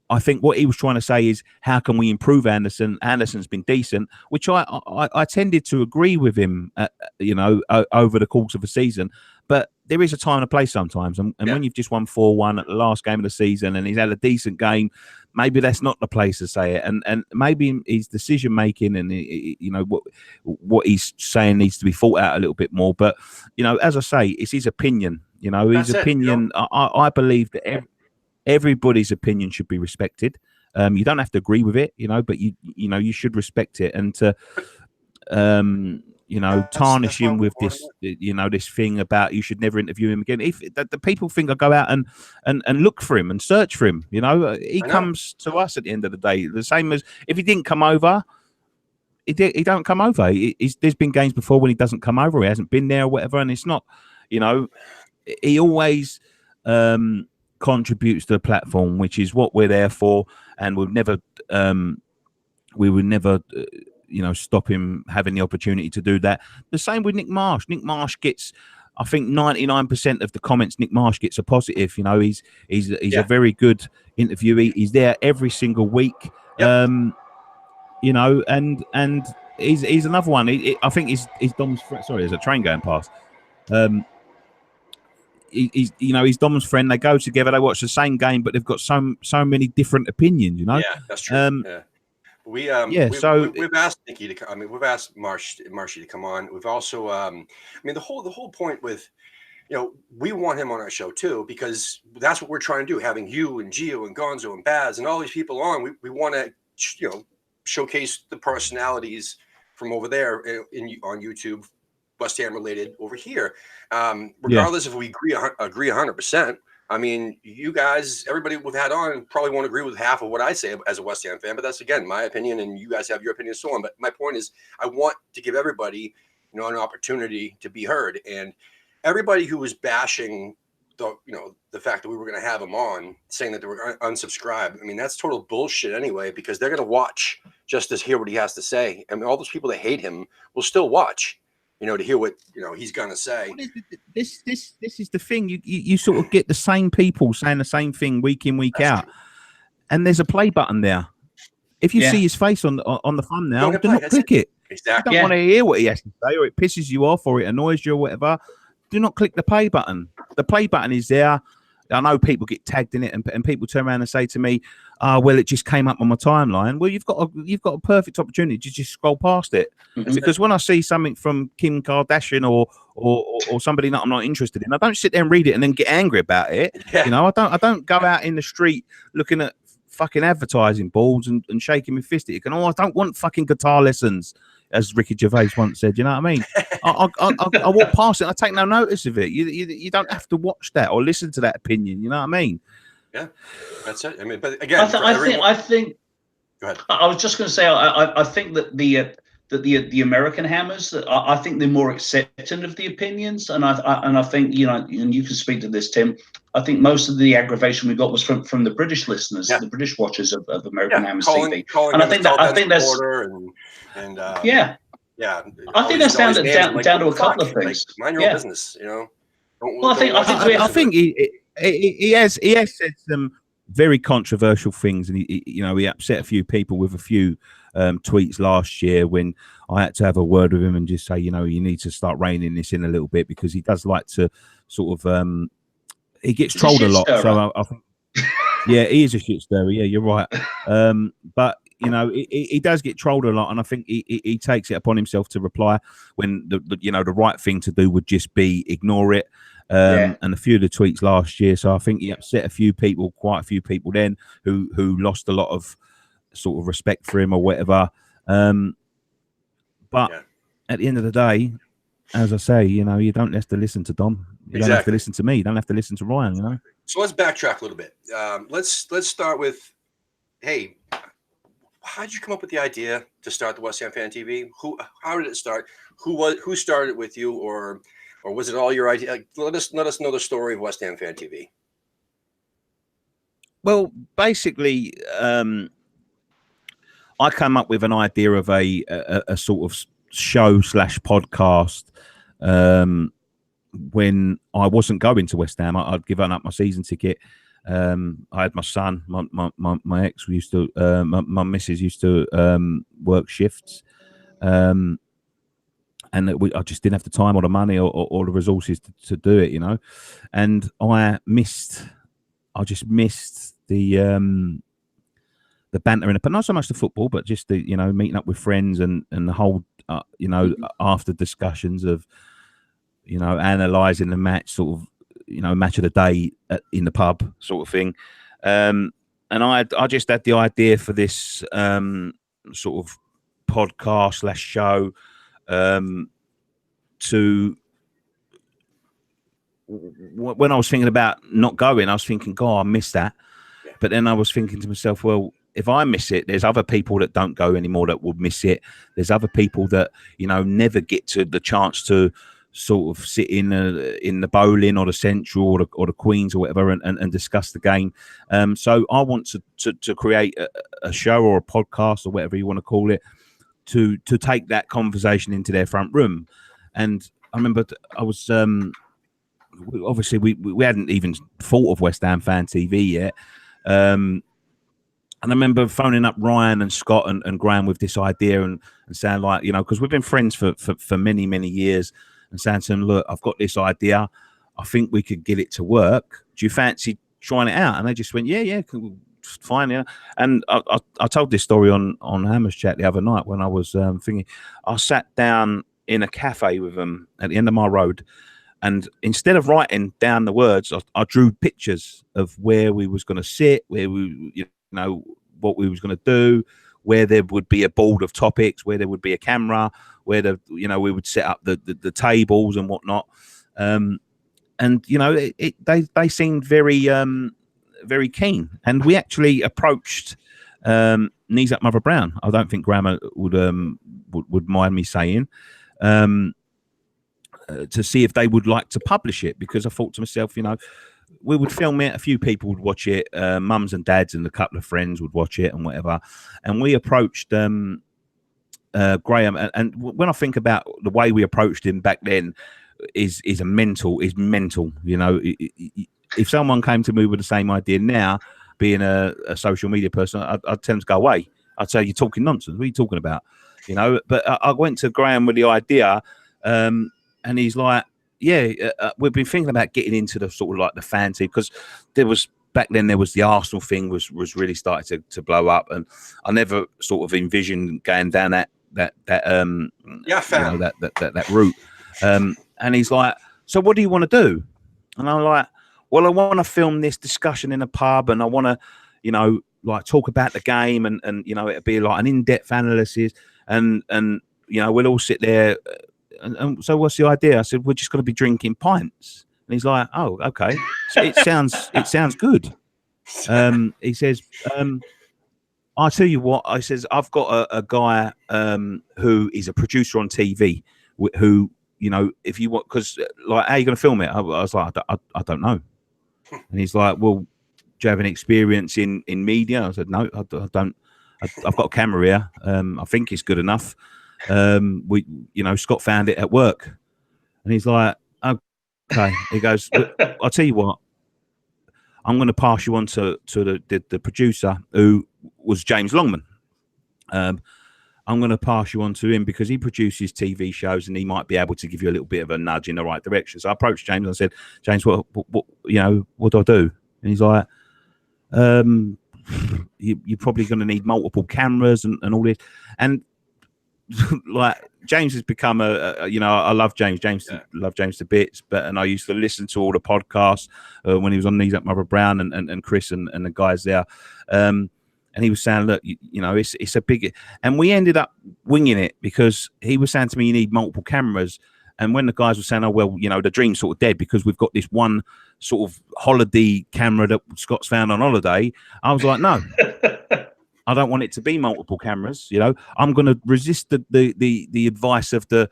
I think what he was trying to say is, how can we improve Anderson? Anderson's been decent, which I tended to agree with him, you know, over the course of a season. But there is a time to play sometimes. And when you've just won 4-1 at the last game of the season and he's had a decent game, maybe that's not the place to say it. And maybe his decision making and, you know, what he's saying needs to be thought out a little bit more. But, you know, as I say, it's his opinion. You know, his opinion, you know? I believe that everybody's opinion should be respected. You don't have to agree with it, you know, but you know, you should respect it. And to you know, tarnish him with this, you know, this thing about you should never interview him again. If the people think I go out and look for him and search for him, you know, he comes to us at the end of the day. The same as if he didn't come over, he don't come over. There's been games before when he doesn't come over, he hasn't been there or whatever, and it's not, you know, he always contributes to the platform, which is what we're there for, and we would never you know, stop him having the opportunity to do that. The same with Nick Marsh. Nick Marsh gets, I think 99% of the comments Nick Marsh gets are positive. You know, he's a very good interviewee. He's there every single week. You know, and he's another one. I think he's Dom's friend. Sorry, there's a train going past. He's, you know, he's Dom's friend. They go together. They watch the same game, but they've got so many different opinions. You know. Yeah, that's true. We've asked Nicky to come. I mean, we've asked Marshy to come on. We've also, I mean, the whole point with, you know, we want him on our show too, because that's what we're trying to do. Having you and Gio and Gonzo and Baz and all these people on, we want to, you know, showcase the personalities from over there on YouTube, West Ham related over here. Regardless if we agree 100%. I mean, you guys, everybody we've had on probably won't agree with half of what I say as a West Ham fan, but that's, again, my opinion, and you guys have your opinion and so on. But my point is, I want to give everybody, an opportunity to be heard. And everybody who was bashing the fact that we were going to have him on, saying that they were unsubscribed, I mean, that's total bullshit anyway, because they're going to watch just to hear what he has to say. I mean, all those people that hate him will still watch, to hear what he's going to say. This is the thing. You sort of get the same people saying the same thing week in, week out, and there's a play button there. If you see his face on the thumbnail, do not click it. Exactly. You don't want to hear what he has to say, or it pisses you off, or it annoys you, or whatever. Do not click the play button. The play button is there. I know people get tagged in it, and people turn around and say to me, well, it just came up on my timeline. Well, you've got a perfect opportunity to just scroll past it. Mm-hmm. Because when I see something from Kim Kardashian or somebody that I'm not interested in, I don't sit there and read it and then get angry about it. Yeah. I don't go out in the street looking at fucking advertising boards and shaking my fist at it. I don't want fucking guitar lessons, as Ricky Gervais once said. You know what I mean? I walk past it. I take no notice of it. You don't have to watch that or listen to that opinion. You know what I mean? Yeah, that's it. I mean, but again, I think. Go ahead. I was just going to say, I think that the American Hammers, I think they're more accepting of the opinions, and I think and you can speak to this, Tim. I think most of the aggravation we got was from the British listeners, the British watchers of American Hammers TV, and I think that's yeah. I think that's down to a couple of things. Mind your own business, Well, I think he has said some very controversial things, and he upset a few people with a few tweets last year when I had to have a word with him and just say, you need to start reining this in a little bit, because he does like to sort of he gets trolled a lot. So I think, yeah, he is a shit stirrer. Yeah, you're right. But he does get trolled a lot, and I think he takes it upon himself to reply when the right thing to do would just be ignore it. And a few of the tweets last year, so I think he upset quite a few people then who lost a lot of sort of respect for him or whatever. But at the end of the day, as I say, you don't have to listen to Dom. You don't have to listen to me. You don't have to listen to Ryan. So let's backtrack a little bit. Let's start with, hey, how did you come up with the idea to start the West Ham Fan TV? How did it start? Who started it with you, or was it all your idea? Let us know the story of West Ham Fan TV. Well, basically, I came up with an idea of a sort of show / podcast when I wasn't going to West Ham. I'd given up my season ticket. I had my son, my ex used to, my missus used to work shifts, and I just didn't have the time or the money or the resources to do it, and I just missed the banter but not so much the football, but just the meeting up with friends and the whole after discussions of analysing the match, sort of match of the day in the pub sort of thing, and I just had the idea for this sort of podcast / show to when I was thinking about not going, I was thinking, God, I missed that. But then I was thinking to myself, well, if I miss it, there's other people that don't go anymore that would miss it. There's other people that never get to the chance to sort of sit in the bowling or the Central or the Queens or whatever and discuss the game. So I want to create a show or a podcast or whatever you want to call it to take that conversation into their front room. And I remember I was obviously we hadn't even thought of West Ham Fan TV yet. And I remember phoning up Ryan and Scott and Graham with this idea and saying, like, because we've been friends for many, many years, and saying to them, look, I've got this idea. I think we could get it to work. Do you fancy trying it out? And they just went, yeah, fine, yeah. And I told this story on Hammers Chat the other night when I was thinking. I sat down in a cafe with them at the end of my road, and instead of writing down the words, I drew pictures of where we was going to sit, where we, what we was going to do, where there would be a board of topics, where there would be a camera, where we would set up the tables and whatnot. And you know, they seemed very very keen, and we actually approached Knees Up Mother Brown. I don't think Grammar would mind me saying, to see if they would like to publish it, because I thought to myself, you know, we would film it, a few people would watch it, mums and dads and a couple of friends would watch it and whatever. And we approached Graham, and when I think about the way we approached him back then, is mental. You know, if someone came to me with the same idea now, being a social media person, I'd tell them to go away. I'd say, you're talking nonsense. What are you talking about? You know, but I went to Graham with the idea, and he's like, yeah, we've been thinking about getting into the sort of like the fancy, because back then there was the Arsenal thing was really starting to blow up, and I never sort of envisioned going down that route. And he's like, so what do you want to do? And I'm like, well, I want to film this discussion in a pub, and I want to, you know, like talk about the game, and you know, it'd be like an in-depth analysis, and you know, we'll all sit there. And so what's the idea? I said, we're just going to be drinking pints. And he's like, oh, okay. So it sounds good. He says, I'll tell you what. I says, I've got a guy who is a producer on TV who, you know, if you want, because like, how are you going to film it? I was like, I don't know. And he's like, well, do you have any experience in media? I said, no, I don't. I've got a camera here. I think it's good enough. You know, Scott found it at work, and he's like, okay. He goes, I'll tell you what, I'm going to pass you on to the producer, who was James Longman. I'm going to pass you on to him because he produces TV shows, and he might be able to give you a little bit of a nudge in the right direction. So I approached James and I said, James, what you know, what do I do? And he's like, you're probably going to need multiple cameras and all this. And like, James has become you know, I love James. Love James to bits. And I used to listen to all the podcasts when he was on Knees Up Mother Brown and Chris and the guys there. And he was saying, look, you know, it's a big, and we ended up winging it, because he was saying to me, you need multiple cameras. And when the guys were saying, oh, well, you know, the dream's sort of dead because we've got this one sort of holiday camera that Scott's found on holiday, I was like, no. I don't want it to be multiple cameras. You know, I'm going to resist the advice of the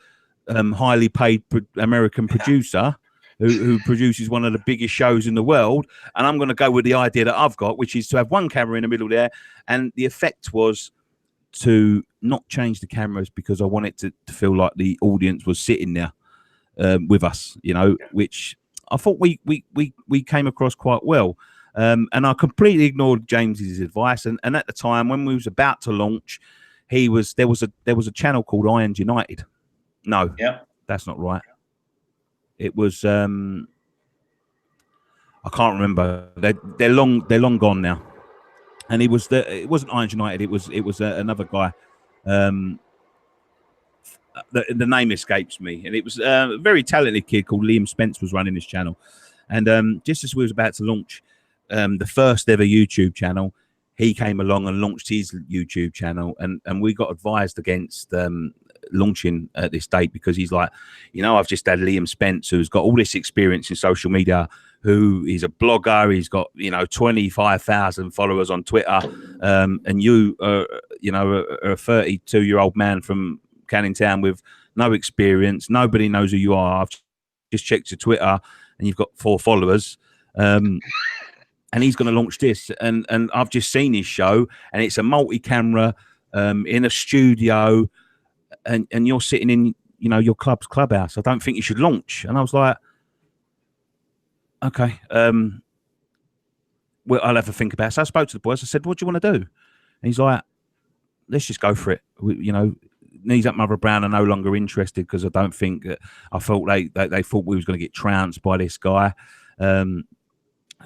highly paid American producer who produces one of the biggest shows in the world, and I'm going to go with the idea that I've got, which is to have one camera in the middle there. And the effect was to not change the cameras, because I want it to feel like the audience was sitting there with us. You know, which I thought we came across quite well. And I completely ignored James's advice. And at the time when we was about to launch, there was a channel called Irons United. No, that's not right. It was I can't remember. They're long gone now. And it wasn't Irons United. It was another guy. The name escapes me. And it was a very talented kid called Liam Spence was running this channel. And just as we was about to launch the first ever YouTube channel, he came along and launched his YouTube channel, and we got advised against launching at this date, because he's like, you know, I've just had Liam Spence, who's got all this experience in social media, who is a blogger, he's got, you know, 25,000 followers on Twitter, and you you know, a 32-year-old man from Canning Town with no experience, nobody knows who you are. I've just checked your Twitter and you've got 4 followers. And he's going to launch this, and I've just seen his show, and it's a multi-camera in a studio, and you're sitting in, you know, your clubhouse. I don't think you should launch. And I was like, okay, well, I'll have to think about it. So I spoke to the boys. I said, what do you want to do? And he's like, let's just go for it. You know, Knees Up Mother Brown are no longer interested, because I don't think that, I thought they thought we was going to get trounced by this guy.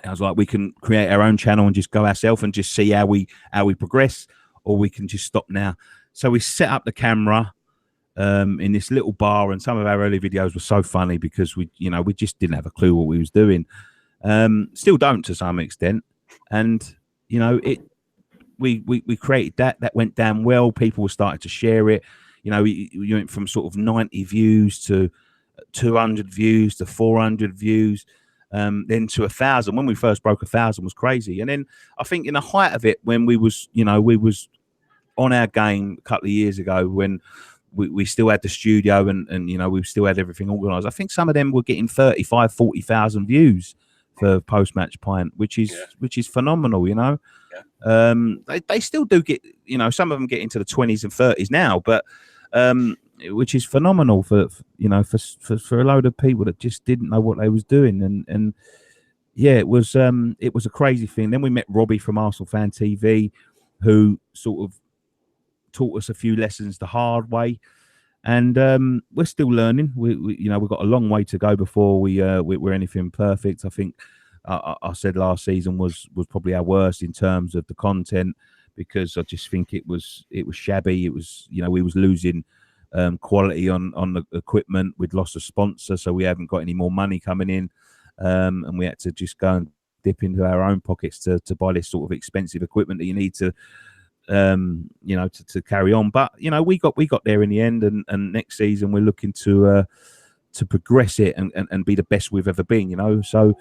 I was like, we can create our own channel and just go ourselves and just see how we progress, or we can just stop now. So we set up the camera in this little bar, and some of our early videos were so funny because we just didn't have a clue what we was doing. Still don't to some extent. And, you know, we created that went down well. People were starting to share it. You know, you went from sort of 90 views to 200 views to 400 views, then to 1,000. When we first broke 1,000 was crazy. And then I think in the height of it, when we was on our game a couple of years ago, when we still had the studio and we still had everything organized, I think some of them were getting 35, 40,000 views for post-match pint, which is phenomenal. They still do get, some of them get into the 20s and 30s now, but which is phenomenal for a load of people that just didn't know what they was doing. And yeah, it was a crazy thing. Then we met Robbie from Arsenal Fan TV, who sort of taught us a few lessons the hard way, and we're still learning. We've got a long way to go before we're anything perfect. I think I said last season was probably our worst in terms of the content, because I just think it was shabby. It was we was losing quality on the equipment. We'd lost a sponsor, so we haven't got any more money coming in, and we had to just go and dip into our own pockets to buy this sort of expensive equipment that you need to to carry on. But we got there in the end, and next season we're looking to progress it and be the best we've ever been. So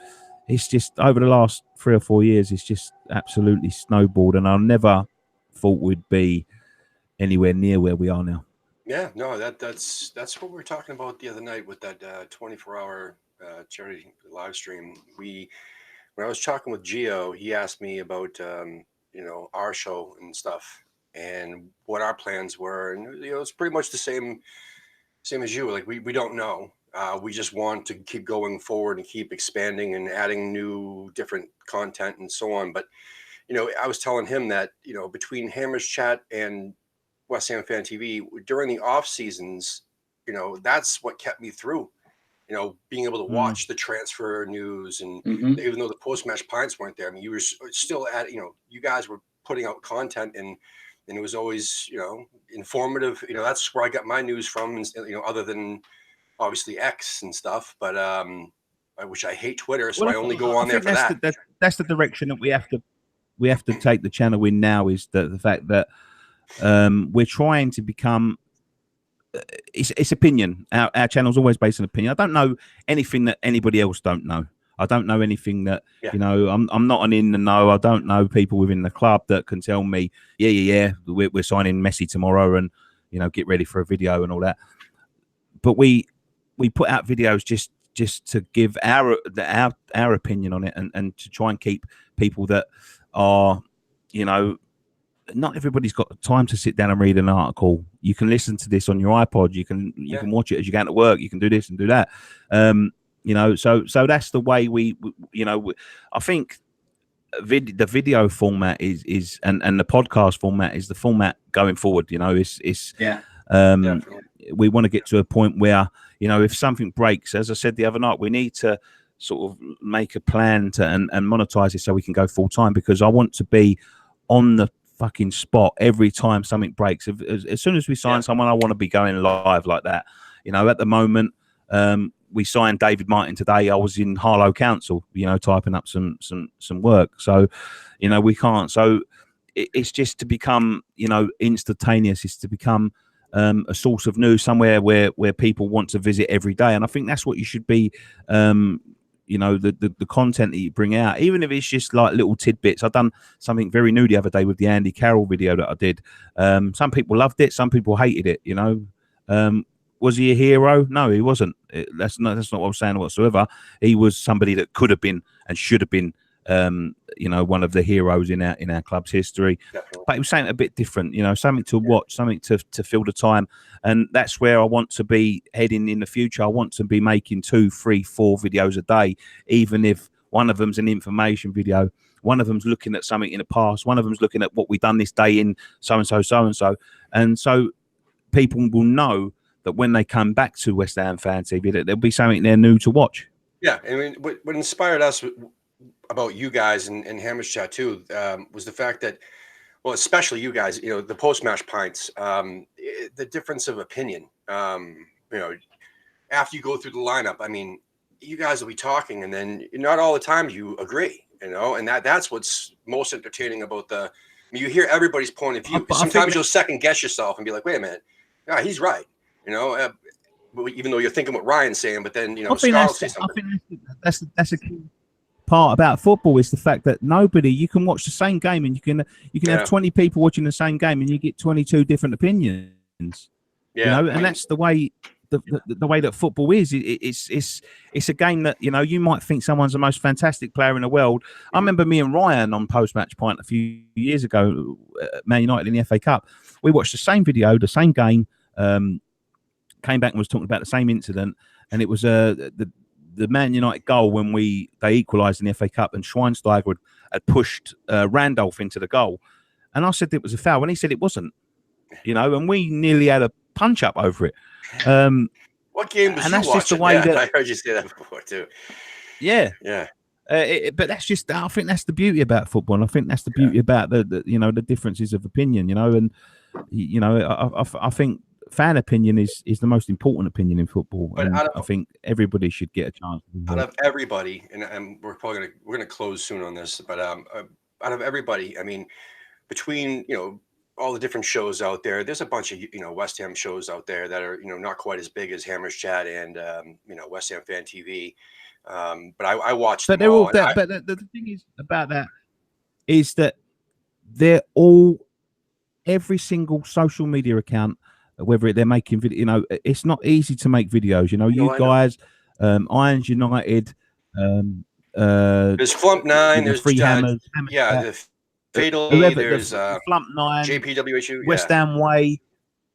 it's just over the last 3 or 4 years, it's just absolutely snowballed, and I never thought we'd be anywhere near where we are now. Yeah, no, that's what we were talking about the other night with that 24-hour charity live stream. When I was talking with Gio, he asked me about our show and stuff and what our plans were, and it's pretty much the same as you. Like we don't know. We just want to keep going forward and keep expanding and adding new different content and so on. But I was telling him that between Hammers Chat and West Ham Fan TV during the off seasons, that's what kept me through. Being able to watch the transfer news, and even though the post-match pints weren't there, I mean, you were still you guys were putting out content, and it was always, informative. That's where I got my news from, and, other than obviously X and stuff. But which I hate Twitter, so I only go on there for that. That's the direction that we have to take the channel in now, is the fact that we're trying to become. It's opinion. Our channel's always based on opinion. I don't know anything that anybody else don't know. I don't know anything that I'm not an in the know. I don't know people within the club that can tell me, we're signing Messi tomorrow, and get ready for a video and all that. But we put out videos just to give our opinion on it, and to try and keep people that are not everybody's got time to sit down and read an article. You can listen to this on your iPod. You can watch it as you go to work. You can do this and do that. So that's the way we I think the video format is and the podcast format is the format going forward. We want to get to a point where if something breaks, as I said the other night, we need to sort of make a plan to and monetize it so we can go full time, because I want to be on the fucking spot every time something breaks. As soon as we sign someone, I want to be going live like that. At the moment, we signed David Martin today. I was in Harlow Council, typing up some work. So, we can't. So it's just to become, instantaneous. It's to become a source of news, somewhere where people want to visit every day. And I think that's what you should be. The content that you bring out, even if it's just like little tidbits. I've done something very new the other day with the Andy Carroll video that I did. Some people loved it, some people hated it. Was he a hero? No, he wasn't. That's not what I was saying whatsoever. He was somebody that could have been and should have been one of the heroes in our club's history. Definitely. But he was saying a bit different, something to watch, something to fill the time. And that's where I want to be heading in the future. I want to be making 2, 3, 4 videos a day, even if one of them's an information video, one of them's looking at something in the past, one of them's looking at what we've done this day in so-and-so. And so people will know that when they come back to West Ham Fan TV, that there'll be something there new to watch. Yeah, I mean, what inspired us about you guys and Hammers Chat too was the fact that, well, especially you guys, the post-match pints, the difference of opinion, after you go through the lineup, I mean, you guys will be talking, and then not all the time you agree, and that's what's most entertaining about you hear everybody's point of view. Sometimes you'll second guess yourself and be like, wait a minute, yeah, he's right. even though you're thinking what Ryan's saying, but then, you know, I think Scott will say I something. think that's a key part about football is the fact that you can watch the same game and you can have 20 people watching the same game and you get 22 different opinions. Yeah, you know, and that's the way the way that football is. It's a game that, you know, you might think someone's the most fantastic player in the world. I remember me and Ryan on post-match point a few years ago, Man United in the FA Cup. We watched the same video, the same game, came back and was talking about the same incident, and it was the Man United goal when they equalised in the FA Cup, and Schweinsteiger had pushed Randolph into the goal, and I said it was a foul, and he said it wasn't. You know, and we nearly had a punch up over it. What game was and you that's watching? just the way that that I heard you say that before too. Yeah. But that's just, I think that's the beauty about football, and I think that's the beauty about the you know, the differences of opinion. You know, and you know, I think fan opinion is the most important opinion in football, But and I think everybody should get a chance. Out of everybody, and we're gonna close soon on this, but out of everybody, I mean, between, you know, all the different shows out there, there's a bunch of, you know, West Ham shows out there that are, you know, not quite as big as Hammers Chat and you know, West Ham Fan TV. But I watched But them they're all. but the thing is about that is that they're all, every single social media account, whether they're making video, you know, it's not easy to make videos. You know, you guys, Irons United, there's Flump 9, there's Free Hammers, the Fatal, there's Flump 9, JPWHU, West Ham Way.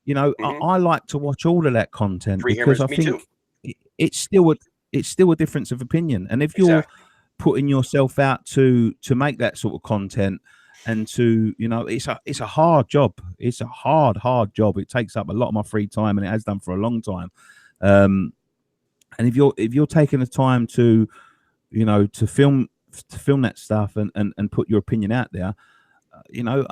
You know, I like to watch all of that content because I think it's still a difference of opinion. And if you're putting yourself out to make that sort of content, and to, you know, it's a hard job. It's a hard job. It takes up a lot of my free time, and it has done for a long time. And if you're taking the time to, you know, to film that stuff and put your opinion out there, you know,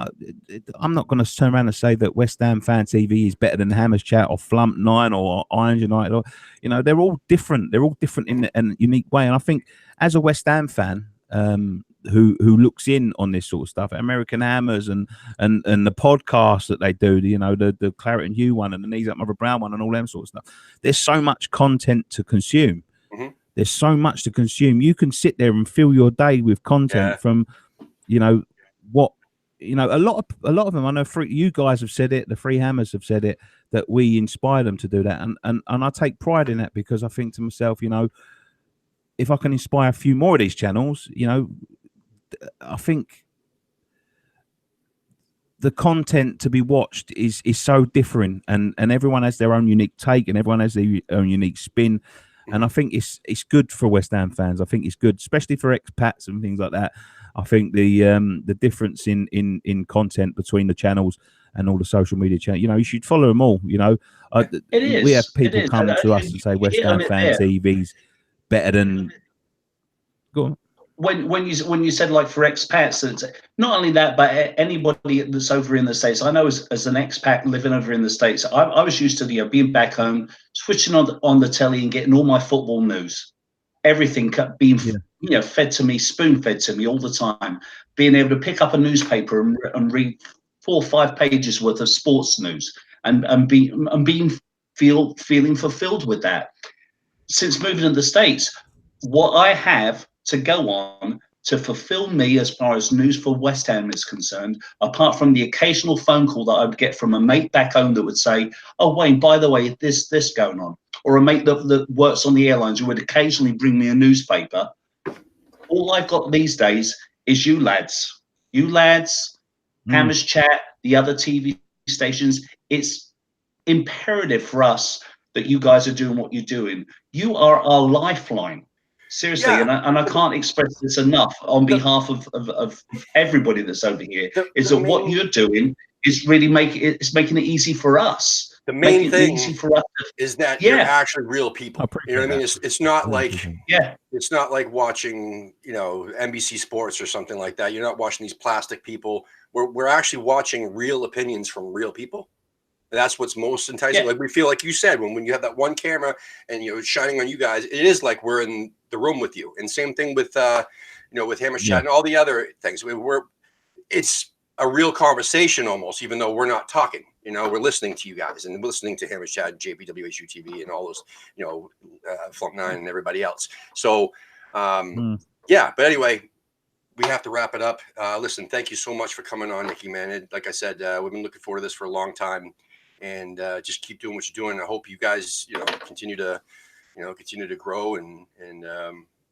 I'm not going to turn around and say that West Ham Fan TV is better than Hammers Chat or Flump 9 or Irons United. Or, you know, they're all different. They're all different in a unique way. And I think as a West Ham fan, who looks in on this sort of stuff, American Hammers and the podcasts that they do, you know, the Claret and Hugh one and the Knees Up Mother Brown one and all them sort of stuff. There's so much content to consume. There's so much to consume. You can sit there and fill your day with content from, you know, what, you know, a lot of them. I know you guys have said it. The Free Hammers have said it, that we inspire them to do that, and I take pride in that, because I think to myself, you know, if I can inspire a few more of these channels, you know, I think the content to be watched is so different, and everyone has their own unique take, and everyone has their own unique spin. And I think it's good for West Ham fans. I think it's good, especially for expats and things like that. I think the difference in content between the channels and all the social media channels, you know, you should follow them all. You know, we have people come to us and say West Ham Fan TV's better than. Go on. When you said, like, for expats, it's not only that, but anybody that's over in the States. I know as an expat living over in the States, I was used to, you know, being back home, switching on the telly and getting all my football news, everything being you know, fed to me, spoon fed to me all the time. Being able to pick up a newspaper and read 4 or 5 pages worth of sports news and feeling fulfilled with that. Since moving to the States, what I have to go on to fulfill me as far as news for West Ham is concerned, apart from the occasional phone call that I would get from a mate back home that would say, "Oh, Wayne, by the way, this going on," or a mate that works on the airlines who would occasionally bring me a newspaper. All I've got these days is you lads, Hammers Chat, the other TV stations. It's imperative for us that you guys are doing what you're doing. You are our lifeline. Seriously, and I can't express this enough on behalf of everybody that's over here, is that what you're doing is really making it easy for us. The main thing for us is that you're actually real people. You know what I mean? It's not like it's not like watching, you know, NBC Sports or something like that. You're not watching these plastic people. We're actually watching real opinions from real people. That's what's most enticing. Like, we feel, like you said, when you have that one camera and, you know, shining on you guys, it is like we're in the room with you. And same thing with you know, with Hammers Chat and all the other things. It's a real conversation almost, even though we're not talking. You know, we're listening to you guys, and we're listening to Hammers Chat, JP, WHFTV, and all those, you know, Flump 9 and everybody else. So, yeah. But anyway, we have to wrap it up. Listen, thank you so much for coming on, Nicky, man. Like I said, we've been looking forward to this for a long time, and just keep doing what you're doing. I hope you guys, you know, continue to grow, and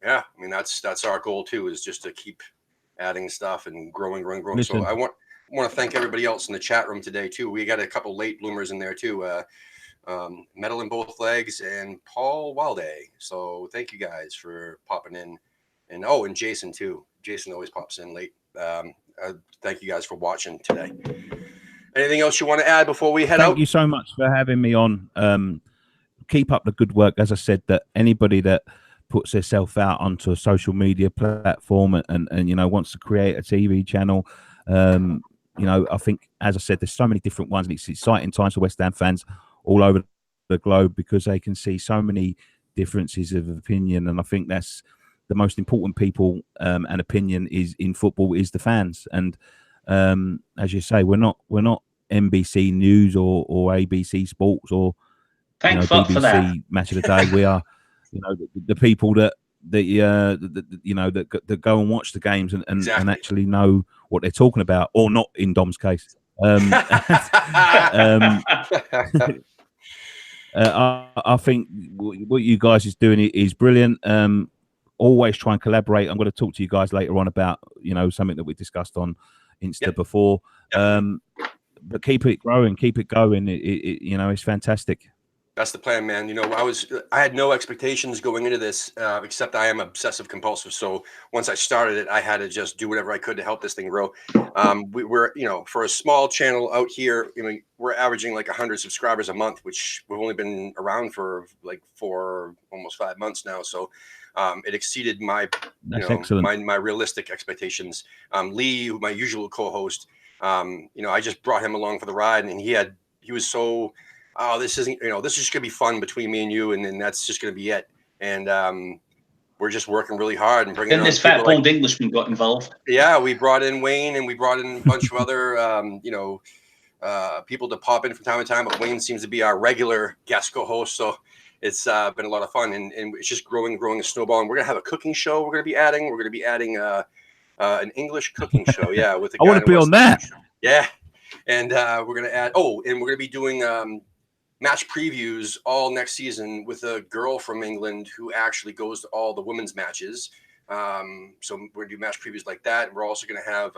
yeah, I mean, that's our goal too, is just to keep adding stuff and growing. Listen. So I want to thank everybody else in the chat room today too. We got a couple late bloomers in there too. Metal in Both Legs and Paul Walde. So thank you guys for popping in, and Jason too. Jason always pops in late. Thank you guys for watching today. Anything else you want to add before we head out? Thank you so much for having me on. Keep up the good work. As I said, that anybody that puts themselves out onto a social media platform and you know, wants to create a TV channel, you know, I think, as I said, there's so many different ones, and it's exciting times for West Ham fans all over the globe, because they can see so many differences of opinion, and I think that's the most important people and opinion is in football is the fans. And as you say, we're not NBC News or ABC Sports or BBC Match of the Day. We are, you know, the people that you know that go and watch the games and Exactly. actually know what they're talking about, or not in Dom's case. I think what you guys is doing is brilliant. Always try and collaborate. I'm going to talk to you guys later on about, you know, something that we discussed on Insta before. But keep it growing, keep it going. You know, it's fantastic. That's the plan, man. You know, I had no expectations going into this, except I am obsessive compulsive. So once I started it, I had to just do whatever I could to help this thing grow. We're, you know, for a small channel out here, you know, we're averaging like 100 subscribers a month, which we've only been around for like almost 5 months now. So it exceeded my, my realistic expectations. Lee, my usual co-host, you know, I just brought him along for the ride, and he was so, oh, this isn't, you know, this is just gonna be fun between me and you, and then that's just gonna be it. And we're just working really hard and bringing. Then this fat bald Englishman got involved. Yeah, we brought in Wayne, and we brought in a bunch of other, you know, people to pop in from time to time. But Wayne seems to be our regular guest co-host, so it's been a lot of fun, and it's just growing a snowball. And we're gonna have a cooking show. We're gonna be adding an English cooking show. Yeah, with the guy. I want to be on that. Yeah, and we're gonna add. Oh, and we're gonna be doing match previews all next season with a girl from England who actually goes to all the women's matches. So we're gonna do match previews like that. And we're also gonna have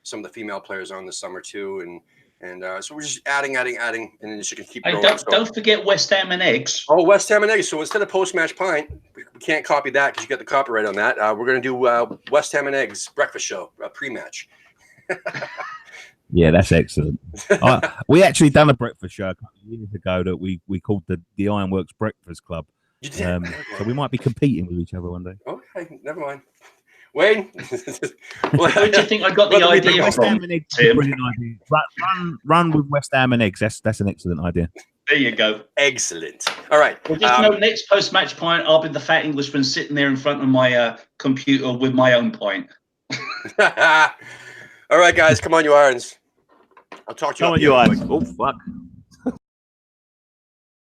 some of the female players on this summer too, and so we're just adding, and then just gonna keep growing. Don't forget West Ham and Eggs. Oh, West Ham and Eggs. So instead of post-match pint, we can't copy that because you got the copyright on that. We're gonna do West Ham and Eggs breakfast show, pre-match. Yeah, that's excellent. We actually done a breakfast show a couple of years ago that we called the Ironworks Breakfast Club. You did? So we might be competing with each other one day. Okay, never mind. Wayne, where do you think I got the idea West from? Ham and Eggs, brilliant idea. Run with West Ham and Eggs. That's an excellent idea. There you go. Excellent. All right. Well, just know next post-match pint, I'll be the fat Englishman sitting there in front of my computer with my own pint. All right, guys, come on, you irons. I'll talk to you. Come on, you irons. Oh, fuck.